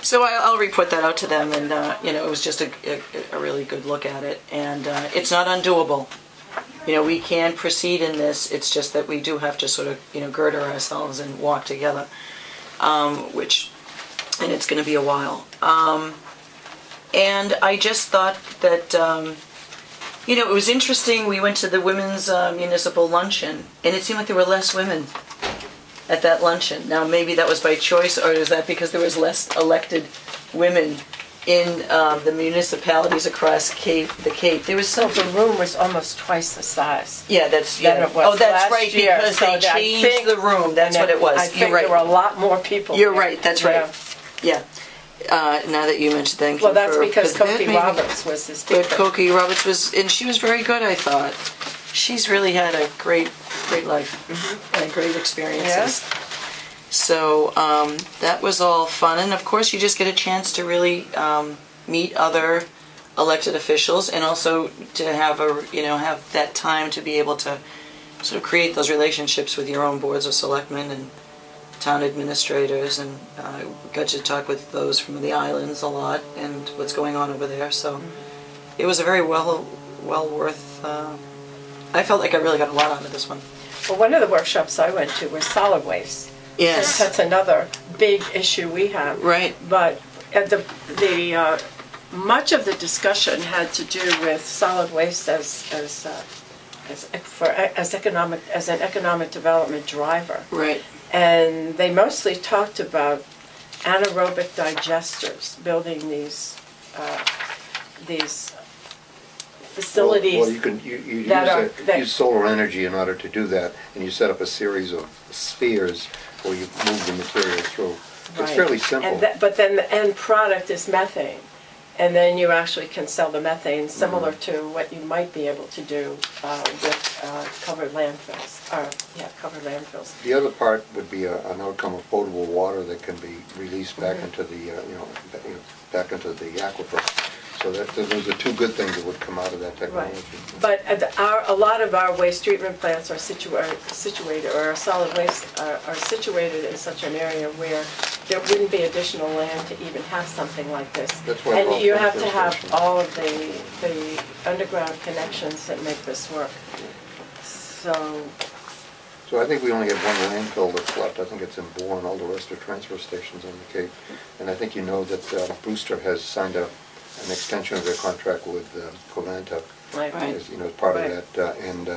so I'll report that out to them, and, it was just a really good look at it, and it's not undoable. We can proceed in this, it's just that we do have to sort of, girder ourselves and walk together, and it's going to be a while. And I just thought that, it was interesting. We went to the women's municipal luncheon, and it seemed like there were less women at that luncheon. Now, maybe that was by choice, or is that because there was less elected women in the municipalities across the Cape? There was something. The room was almost twice the size. Yeah, that's than it was Oh, that's last right, year. because So they changed the room. That's what it was. I think You're right. there were a lot more people. You're there. right. That's right. Yeah. Now that you mentioned, thank you. Well, that's because that Cokie made me- Roberts was his But speaker. Cokie Roberts was, and she was very good, I thought. She's really had a great life and great experiences. Yeah. So that was all fun, and of course you just get a chance to really meet other elected officials, and also to have have that time to be able to sort of create those relationships with your own boards of selectmen and town administrators, and got to talk with those from the islands a lot and what's going on over there. So it was a very well worth. I felt like I really got a lot out of this one. Well, one of the workshops I went to was solid waste. Yes. That's another big issue we have. Right. But much of the discussion had to do with solid waste as an economic development driver. Right. And they mostly talked about anaerobic digesters, building these facilities. Well, you use solar energy in order to do that, and you set up a series of spheres where you move the material through. It's fairly simple. But then the end product is methane. And then you actually can sell the methane, similar to what you might be able to do with covered landfills. Covered landfills. The other part would be an outcome of potable water that can be released back into the back into the aquifer. So those are two good things that would come out of that technology. Right. But a lot of our waste treatment plants are situated, or our solid waste are situated in such an area where there wouldn't be additional land to even have something like this. That's why and you have to have all of the underground connections that make this work. So I think we only have one landfill that's left. I think it's in Bourne. All the rest are transfer stations on the Cape. And I think you know that Brewster has signed an extension of their contract with Covanta. Right. As part of that. And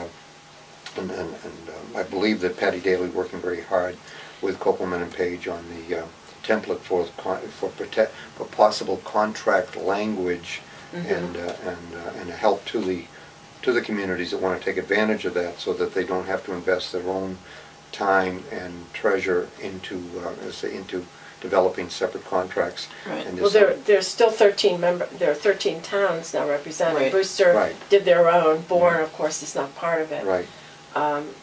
I believe that Patty Daly working very hard with Copeland and Page on the template for possible contract language and a help to the communities that want to take advantage of that, so that they don't have to invest their own time and treasure into developing separate contracts. Right. And Well, there's still 13 there are 13 towns now represented. Right. Brewster Right. did their own. Bourne, of course, is not part of it. Right.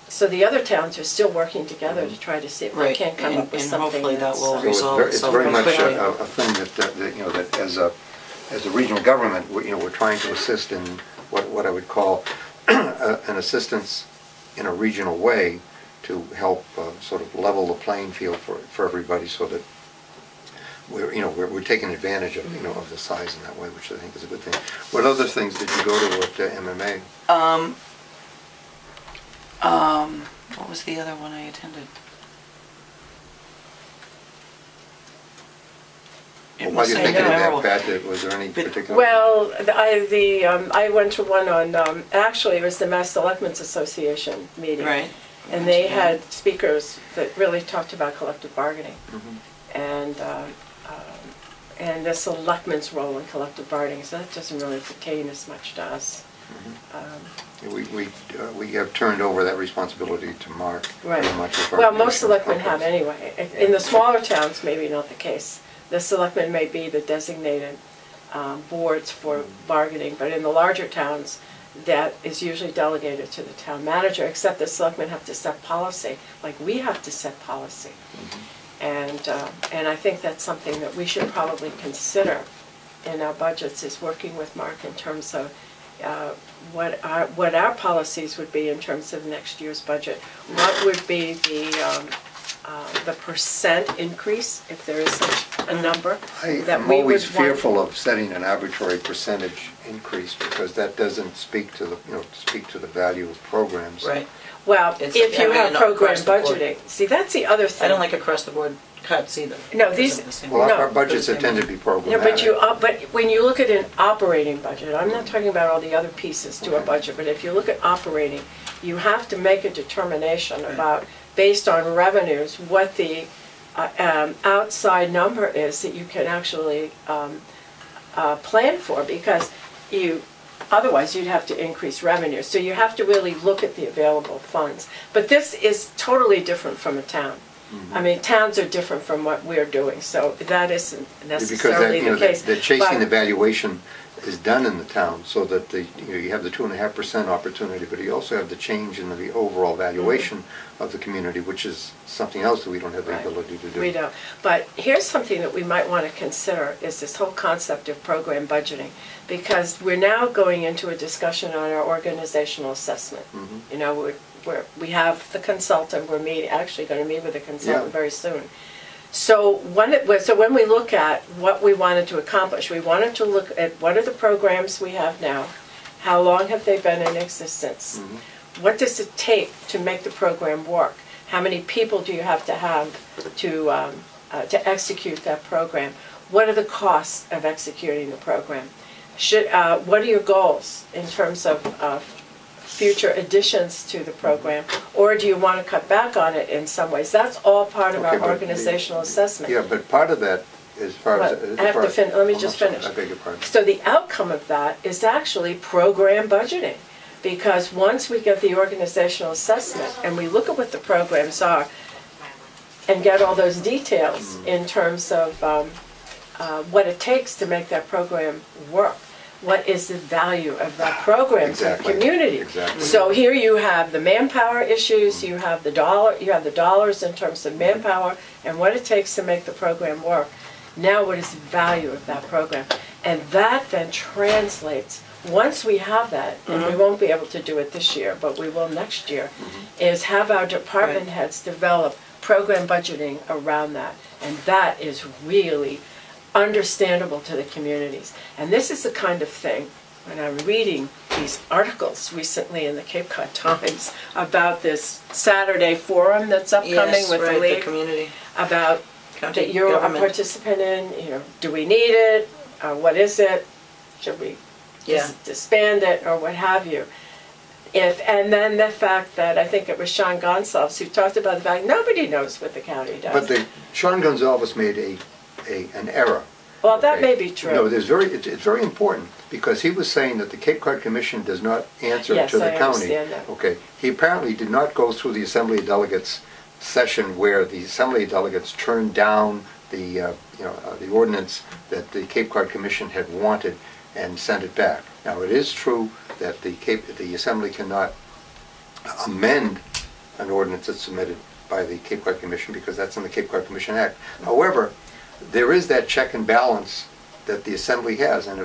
So the other towns are still working together to try to see if they Right, can come up with and something. hopefully that that's, will So resolve it's very much quickly. a thing that, you know, that as a regional government, we're trying to assist in what I would call an assistance in a regional way to help sort of level the playing field for everybody, so that we're taking advantage of, of the size in that way, which I think is a good thing. What other things did you go to at MMA? What was the other one I attended? It Why do you was think of that, memorable. Pat? Was there any particular? Well, I went to one on, actually, it was the Mass Selectmen's Association meeting. Right. And they had speakers that really talked about collective bargaining. Mhm. And the selectmen's role in collective bargaining, so that doesn't really pertain as much to us. We have turned over that responsibility to Mark. Right. very much with our Well, most commission selectmen have conference. anyway. In the smaller towns, maybe not the case. The selectmen may be the designated boards for bargaining, but in the larger towns, that is usually delegated to the town manager, except the selectmen have to set policy, like we have to set policy. And I think that's something that we should probably consider in our budgets, is working with Mark in terms of what our policies would be in terms of next year's budget. What would be the percent increase, if there is such a number, that I'm we always would want? fearful of setting an arbitrary percentage increase, because that doesn't speak to the value of programs. Right. Well, It's- if you I mean, have program across the board. budgeting, see, that's the other thing. I don't like across the board cuts either. No, because these- of the same- Well, No. our budgets tend to be programmatic. Yeah, but when you look at an operating budget, I'm not talking about all the other pieces to a budget, but if you look at operating, you have to make a determination about, based on revenues, what the outside number is that you can actually plan for, because otherwise you'd have to increase revenue. So you have to really look at the available funds. But this is totally different from a town. I mean, towns are different from what we're doing, so that isn't necessarily the case. The chasing But- evaluation is done in the town, so that you have the 2.5% opportunity, but you also have the change in the overall valuation of the community, which is something else that we don't have the Right. ability to do. We don't. But here's something that we might want to consider, is this whole concept of program budgeting. Because we're now going into a discussion on our organizational assessment. You know, we have the consultant, actually going to meet with the consultant Yeah. very soon. So when we look at what we wanted to accomplish, we wanted to look at what are the programs we have now, how long have they been in existence, what does it take to make the program work, how many people do you have to execute that program, what are the costs of executing the program, what are your goals in terms of future additions to the program, or do you want to cut back on it in some ways? That's all part of Okay, our but organizational assessment. Yeah, but part of that, as far as... But I have to finish. Let me just finish. I beg your pardon. So the outcome of that is actually program budgeting, because once we get the organizational assessment and we look at what the programs are and get all those details in terms of what it takes to make that program work, what is the value of that program Exactly. to the community? Exactly. So here you have the manpower issues, you have the dollars in terms of manpower and what it takes to make the program work. Now what is the value of that program? And that then translates, once we have that, and we won't be able to do it this year, but we will next year, is have our department Right. heads develop program budgeting around that. And that is really understandable to the communities. And this is the kind of thing, when I'm reading these articles recently in the Cape Cod Times about this Saturday forum that's upcoming Yes, with right, the league, community. about County that you're a government. participant in, do we need it, what is it, should we disband it, or what have you. And then the fact that, I think it was Sean Gonsalves who talked about the fact nobody knows what the county does. But Sean Gonsalves made an error. Well, that Okay. may be true. No, it's very important, because he was saying that the Cape Cod Commission does not answer Yes, to the I county. understand that. Okay, he apparently did not go through the Assembly of Delegates session where the Assembly of Delegates turned down the ordinance that the Cape Cod Commission had wanted and sent it back. Now, it is true that the Assembly cannot amend an ordinance that's submitted by the Cape Cod Commission because that's in the Cape Cod Commission Act. However, there is that check and balance that the Assembly has, and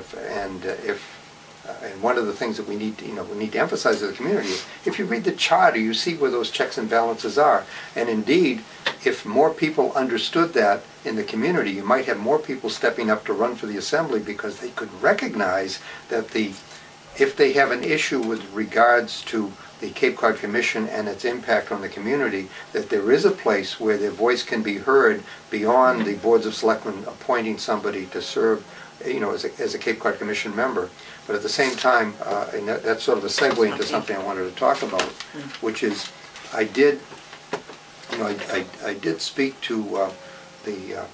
one of the things that we need to emphasize to the community is, if you read the charter, you see where those checks and balances are. And indeed, if more people understood that in the community, you might have more people stepping up to run for the Assembly because they could recognize that if they have an issue with regards to the Cape Cod Commission and its impact on the community, that there is a place where their voice can be heard beyond the boards of selectmen appointing somebody to serve, as a Cape Cod Commission member. But at the same time, and that's sort of a segue into something I wanted to talk about, which is I did speak to the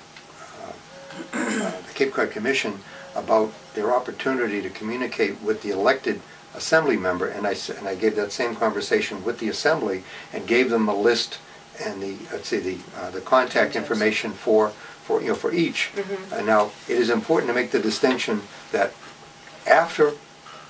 Cape Cod Commission about their opportunity to communicate with the elected Assembly member, and I gave that same conversation with the Assembly and gave them a list and the contact information for each. And now it is important to make the distinction that after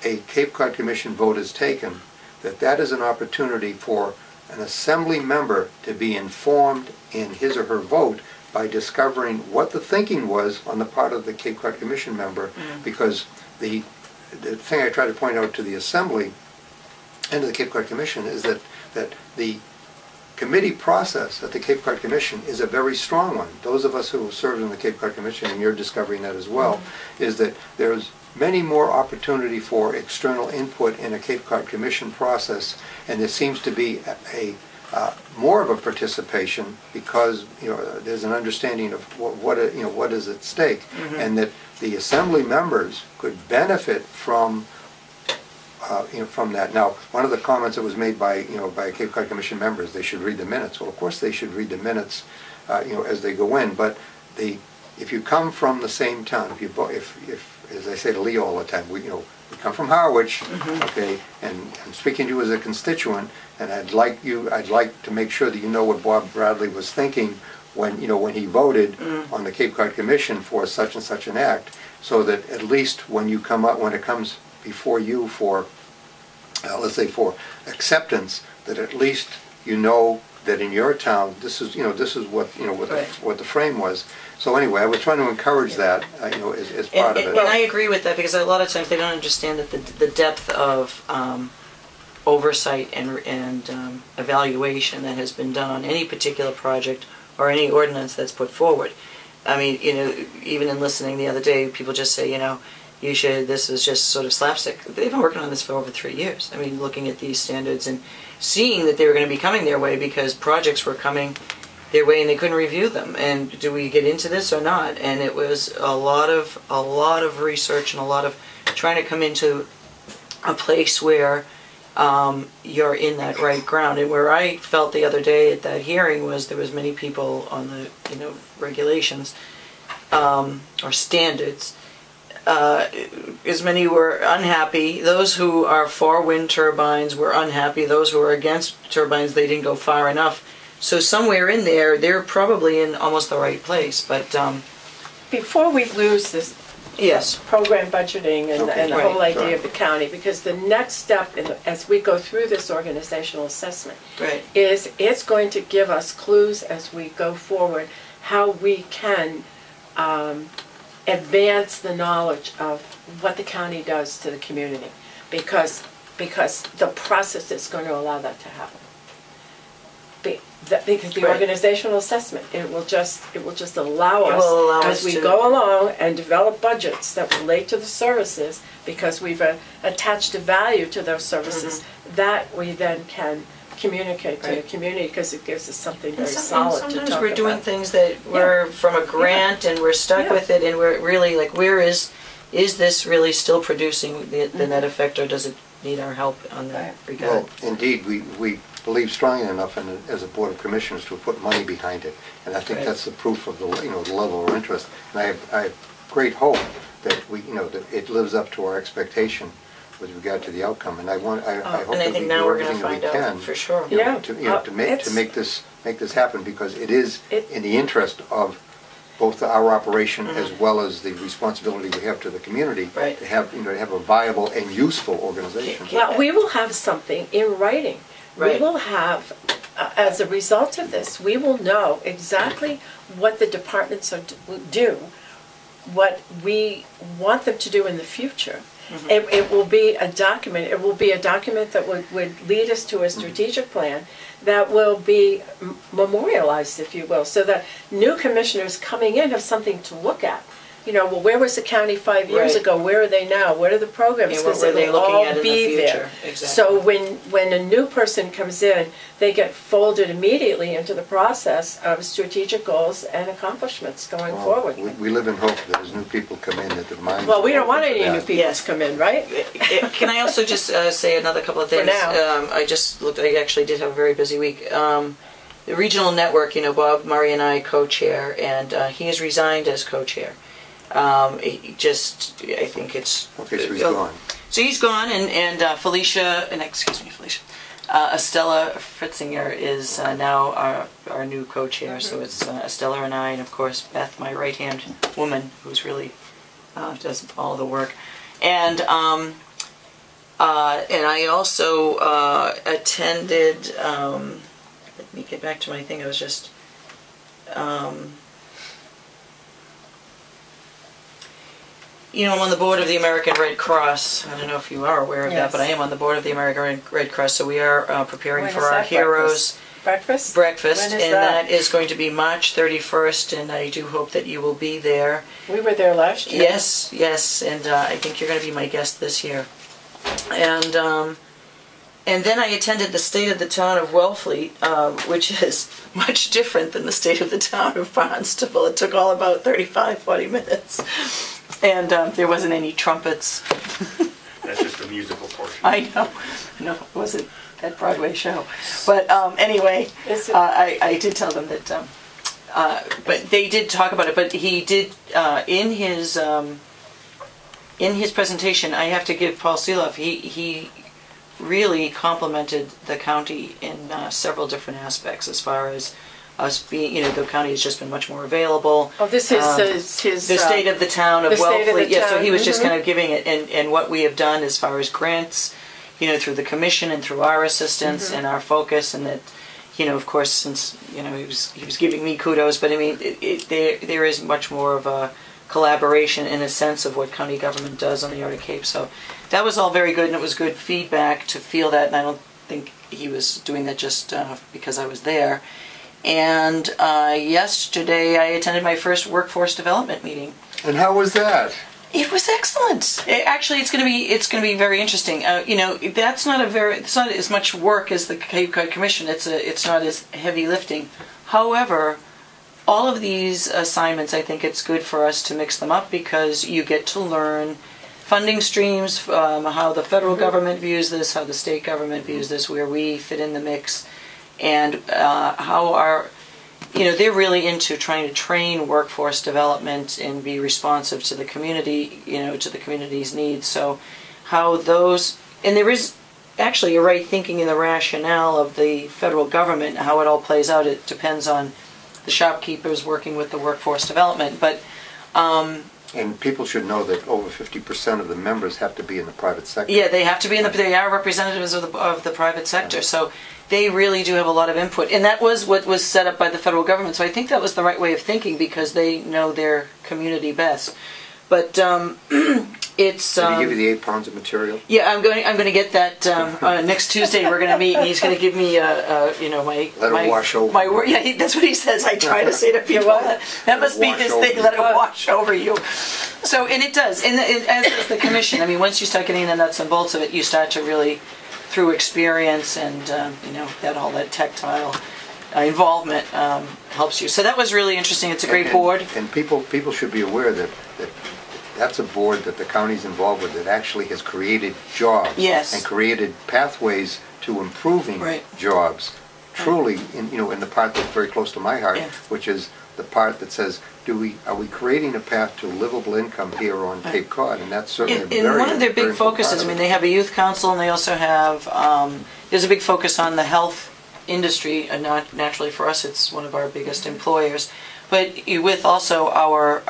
a Cape Cod Commission vote is taken, that is an opportunity for an Assembly member to be informed in his or her vote by discovering what the thinking was on the part of the Cape Cod Commission member, because the thing I try to point out to the Assembly and to the Cape Cod Commission is that the committee process at the Cape Cod Commission is a very strong one. Those of us who have served in the Cape Cod Commission, and you're discovering that as well, is that there's many more opportunity for external input in a Cape Cod Commission process, and there seems to be more of a participation because there's an understanding of what is at stake, and that the Assembly members could benefit from that. Now, one of the comments that was made by Cape Cod Commission members, they should read the minutes. Well, of course they should read the minutes, as they go in. But if you come from the same town, if as I say to Lee all the time, we come from Harwich, okay, and I'm speaking to you as a constituent, and I'd like to make sure that you know what Bob Bradley was thinking when he voted on the Cape Cod Commission for such and such an act, so that at least when it comes before you for, let's say, for acceptance, that at least you know that in your town this is what what the frame was. So anyway, I was trying to encourage that as part of it. And I agree with that, because a lot of times they don't understand that the depth of oversight and evaluation that has been done on any particular project or any ordinance that's put forward. I mean, even in listening the other day, people just say, this is just sort of slapstick. They've been working on this for over 3 years. I mean, looking at these standards and seeing that they were going to be coming their way because projects were coming their way and they couldn't review them. And do we get into this or not? And it was a lot of research and a lot of trying to come into a place where you're in that right ground. And where I felt the other day at that hearing was there was many people on the regulations or standards. As many were unhappy. Those who are for wind turbines were unhappy. Those who are against turbines, they didn't go far enough. So somewhere in there, they're probably in almost the right place. But before we lose this program budgeting and the whole idea of the county, because the next step as we go through this organizational assessment is it's going to give us clues as we go forward how we can advance the knowledge of what the county does to the community, because the process is going to allow that to happen. Because the organizational assessment, it will just allow us as we go along and develop budgets that relate to the services, because we've attached a value to those services that we then can communicate to the community, because it gives us something very solid to talk about. Sometimes we're doing things that were from a grant and we're stuck with it, and we're really like, where is this really still producing the net effect, or does it need our help on that regard? Well, indeed, we believe strongly enough as a Board of Commissioners to put money behind it, and I think that's the proof of the the level of interest. And I have great hope that that it lives up to our expectation with regard to the outcome. And I hope that we do everything that we can for sure. to make this happen, because it is in the interest of both our operation as well as the responsibility we have to the community. Right. To have, to have a viable and useful organization. Well, we will have something in writing. We Right. will have, as a result of this, we will know exactly what the departments do, what we want them to do in the future. It will be a document. It will be a document that would lead us to a strategic plan that will be memorialized, if you will, so that new commissioners coming in have something to look at. Well, where was the county 5 years Right. ago? Where are they now? What are the programs? And what were they it'll looking all at in the be there. future? Exactly. So when a new person comes in, they get folded immediately into the process of strategic goals and accomplishments going Well, forward. we live in hope that as new people come in, that their minds. Well, we are don't want open to any new that. people Yes. to come in, right? Can I also just say another couple of For things? now. I just looked, I actually did have a very busy week. The regional network, Bob Murray and I co-chair, and he has resigned as co-chair. I think it's... Okay, so he's gone. So he's gone, and Felicia, and excuse me, Felicia, Estella Fritzinger is now our new co-chair. So it's Estella and I, and of course Beth, my right-hand woman, who's really does all the work. And I also attended, let me get back to my thing, I was just... I'm on the board of the American Red Cross. I don't know if you are aware of Yes. that, but I am on the board of the American Red Cross. So we are preparing When for is our that heroes Breakfast? breakfast, When is and that? that is going to be March 31st, and I do hope that you will be there. We were there last year. Yes, and I think you're going to be my guest this year. And then I attended the State of the Town of Wellfleet, which is much different than the State of the Town of Barnstable. It took all about 35, 40 minutes. And there wasn't any trumpets. That's just the musical portion. I know, it wasn't that Broadway show. But anyway, Is it- I did tell them that, but they did talk about it, but he did, in his presentation, I have to give Paul Seeloff, he really complimented the county in several different aspects as far as us being, the county has just been much more available. Oh, this is his... The state of the town of the state of the Wellfleet. Yeah, so town, he was just mhm. kind of giving it, and what we have done as far as grants, through the commission and through our assistance and our focus, and that, of course, since he was giving me kudos, but I mean, there is much more of a collaboration in a sense of what county government does on the Arctic Cape. So that was all very good, and it was good feedback to feel that, and I don't think he was doing that just because I was there. And yesterday I attended my first workforce development meeting. And how was that? It was excellent. Actually, it's going to be very interesting. It's not as much work as the Cape Cod Commission. It's not as heavy lifting. However, all of these assignments, I think it's good for us to mix them up because you get to learn funding streams, how the federal government views this, how the state government views this, where we fit in the mix, and how they're really into trying to train workforce development and be responsive to the community, to the community's needs. So how those, and there is actually a right thinking in the rationale of the federal government, how it all plays out. It depends on the shopkeepers working with the workforce development. But And people should know that over 50% of the members have to be in the private sector. yeah, they have to be they are representatives of the private sector. So they really do have a lot of input. And that was what was set up by the federal government. So I think that was the right way of thinking because they know their community best. But it's... Did he give you the 8 pounds of material? Yeah, I'm going to get that next Tuesday. We're going to meet, and he's going to give me, my Let it wash over my you. word. Yeah, that's what he says. I try to say to people that must be Wash his over thing. you. Let it wash over you. So, and it does, and as does the commission. I mean, once you start getting the nuts and bolts of it, you start to really, through experience and that tactile involvement helps you. So that was really interesting. It's a great board. And people should be aware that that's a board that the county's involved with that actually has created jobs. Yes. And created pathways to improving Right. jobs. Truly, in the part that's very close to my heart, Yeah. which is the part that says, are we creating a path to livable income here on Cape Cod? And that's certainly a And very one of their very big important focuses, part I of mean, it. they have a youth council, and they also have, there's a big focus on the health industry, and not naturally for us, it's one of our biggest employers. but with also our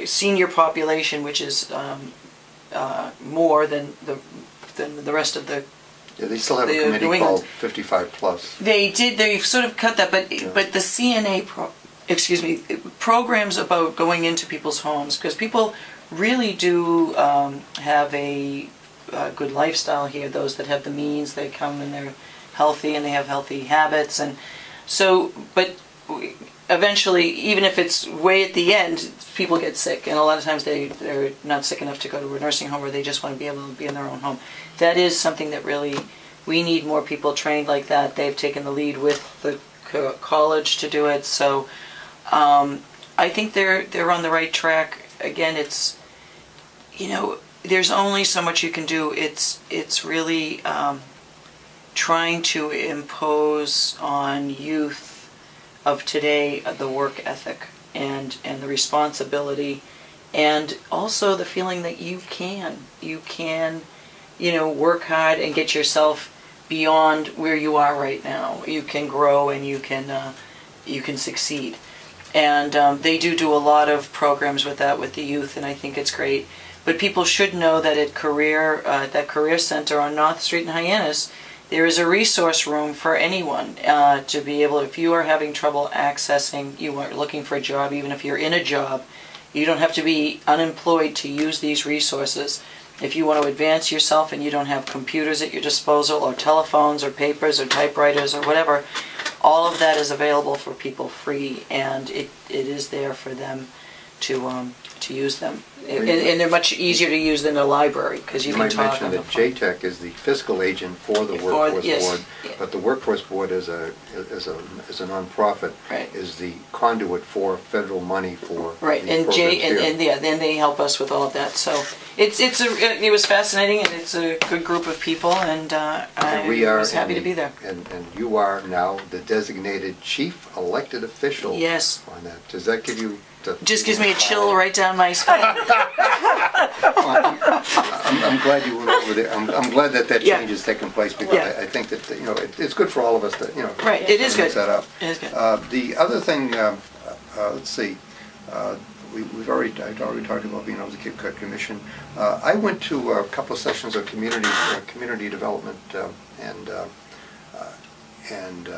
senior population, which is more than the rest of the. Yeah, they still have a the New committee England. called 55 plus. They've sort of cut that, but the CNA, programs about going into people's homes, because people really do have a good lifestyle here. Those that have the means, they come and they're healthy and they have healthy habits, and so, but eventually, even if it's way at the end, people get sick, and a lot of times they're not sick enough to go to a nursing home, or they just want to be able to be in their own home. That is something that really, we need more people trained like that. They've taken the lead with the college to do it, so I think they're on the right track. Again, it's, there's only so much you can do. It's really trying to impose on youth of today the work ethic and the responsibility, and also the feeling that you can work hard and get yourself beyond where you are right now. You can grow and you can succeed, and they do a lot of programs with that with the youth, and I think it's great. But people should know that at that career center on North Street in Hyannis, there is a resource room for anyone to be able, if you are having trouble accessing, you are looking for a job, even if you're in a job, you don't have to be unemployed to use these resources. If you want to advance yourself and you don't have computers at your disposal, or telephones, or papers, or typewriters, or whatever, all of that is available for people free, and it is there for them to use them. And they're much easier to use than a library, because you can talk on might the mention phone. that JTEC is the fiscal agent for the Workforce yes. Board, but the Workforce Board is a nonprofit, Right. is the conduit for federal money for Right, these and programs here. then they help us with all of that. So it was fascinating, and it's a good group of people, and I was happy to be there. And you are now the designated chief elected official. Yes. On that. Does that give you? Just gives me a chill right down my spine. I'm glad you went over there. I'm glad that Yeah. change has taken place, because Yeah. I think that it's good for all of us to Right, it is mix good. that up. It is good. The other thing, let's see, I'd already talked about being on the Cape Cod Commission. I went to a couple of sessions of community development and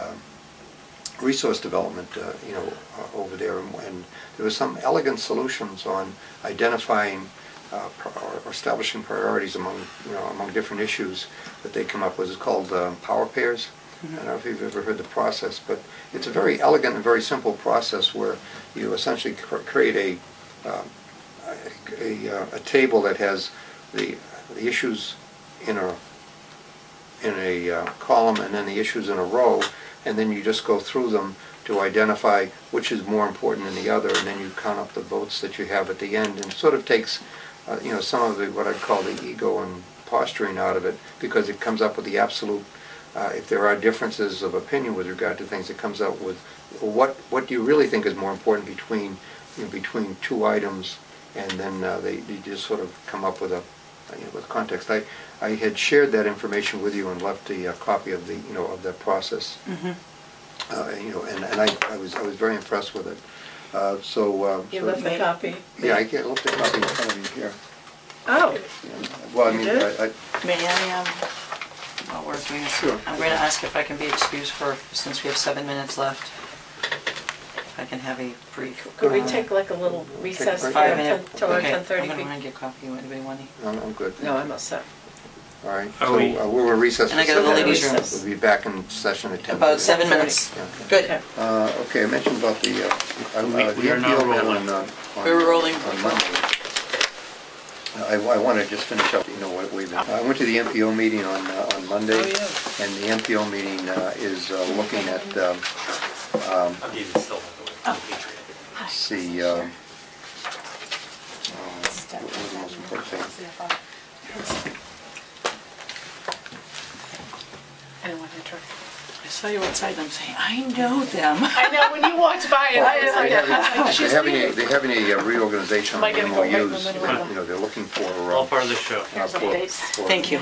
resource development, over there, and there were some elegant solutions on identifying or establishing priorities among different issues that they come up with. It's called power pairs. I don't know if you've ever heard the process, but it's a very elegant and very simple process where you essentially create a table that has the issues in a column, and then the issues in a row, and then you just go through them to identify which is more important than the other, and then you count up the votes that you have at the end, and it sort of takes some of the what I'd call the ego and posturing out of it, because it comes up with the absolute. If there are differences of opinion with regard to things, it comes out with what do you really think is more important between two items, and then they just sort of come up with with context. I had shared that information with you and left a copy of of that process. Mm-hmm. And I was very impressed with it. You left the copy? Yeah, I left a copy in front of you here. Oh. Well, I You mean, did? May I, while we're doing this, Sure. I'm going to ask if I can be excused since we have 7 minutes left, if I can have a brief. Could we take like a little recess Take a break. 5 minute? till our Okay, 10:30? I'm going to run and get coffee. Anybody want any? I'm good. No, I'm all set. All right. Are So we- we're recessed. And I for go to the 7 ladies' minutes. room. We'll be back in session at 10. About 7 minutes. Yeah, okay. Good. Okay. Okay, I mentioned about the We are now NPO rolling. We're rolling. on Monday. I want to just finish up, what we've been. I went to the NPO meeting on Monday, Oh, yeah. and the NPO meeting is looking at I'll give you still the Patriot. let's see. What was the most important thing? I don't want to interrupt. I saw you outside and I'm saying, I know them. I know, when you walked by it, I was like, she's leaving. They're having a reorganization Am I of gonna go right in the MOUs. middle of They're looking for. All part of the show. Here's updates. Thank you.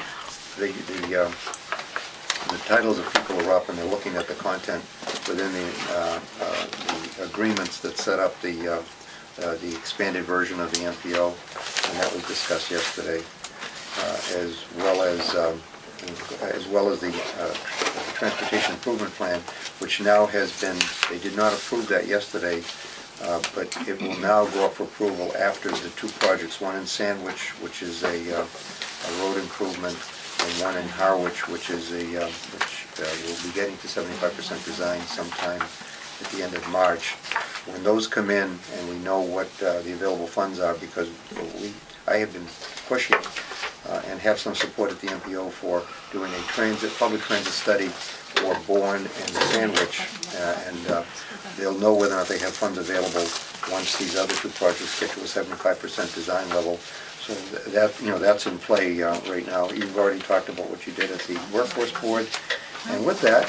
the titles of people are up and they're looking at the content within the agreements that set up the expanded version of the MPO, and that was discussed yesterday, as well as the Transportation Improvement Plan, which now has been, they did not approve that yesterday, but it will now go up for approval after the two projects, one in Sandwich, which is a road improvement, and one in Harwich, which is which will be getting to 75% design sometime at the end of March. When those come in and we know what the available funds are, because I have been pushing and have some support at the MPO for doing a public transit study for Bourne and Sandwich, and they'll know whether or not they have funds available once these other two projects get to a 75% design level. So that's in play right now. You've already talked about what you did at the Workforce Board, and with that,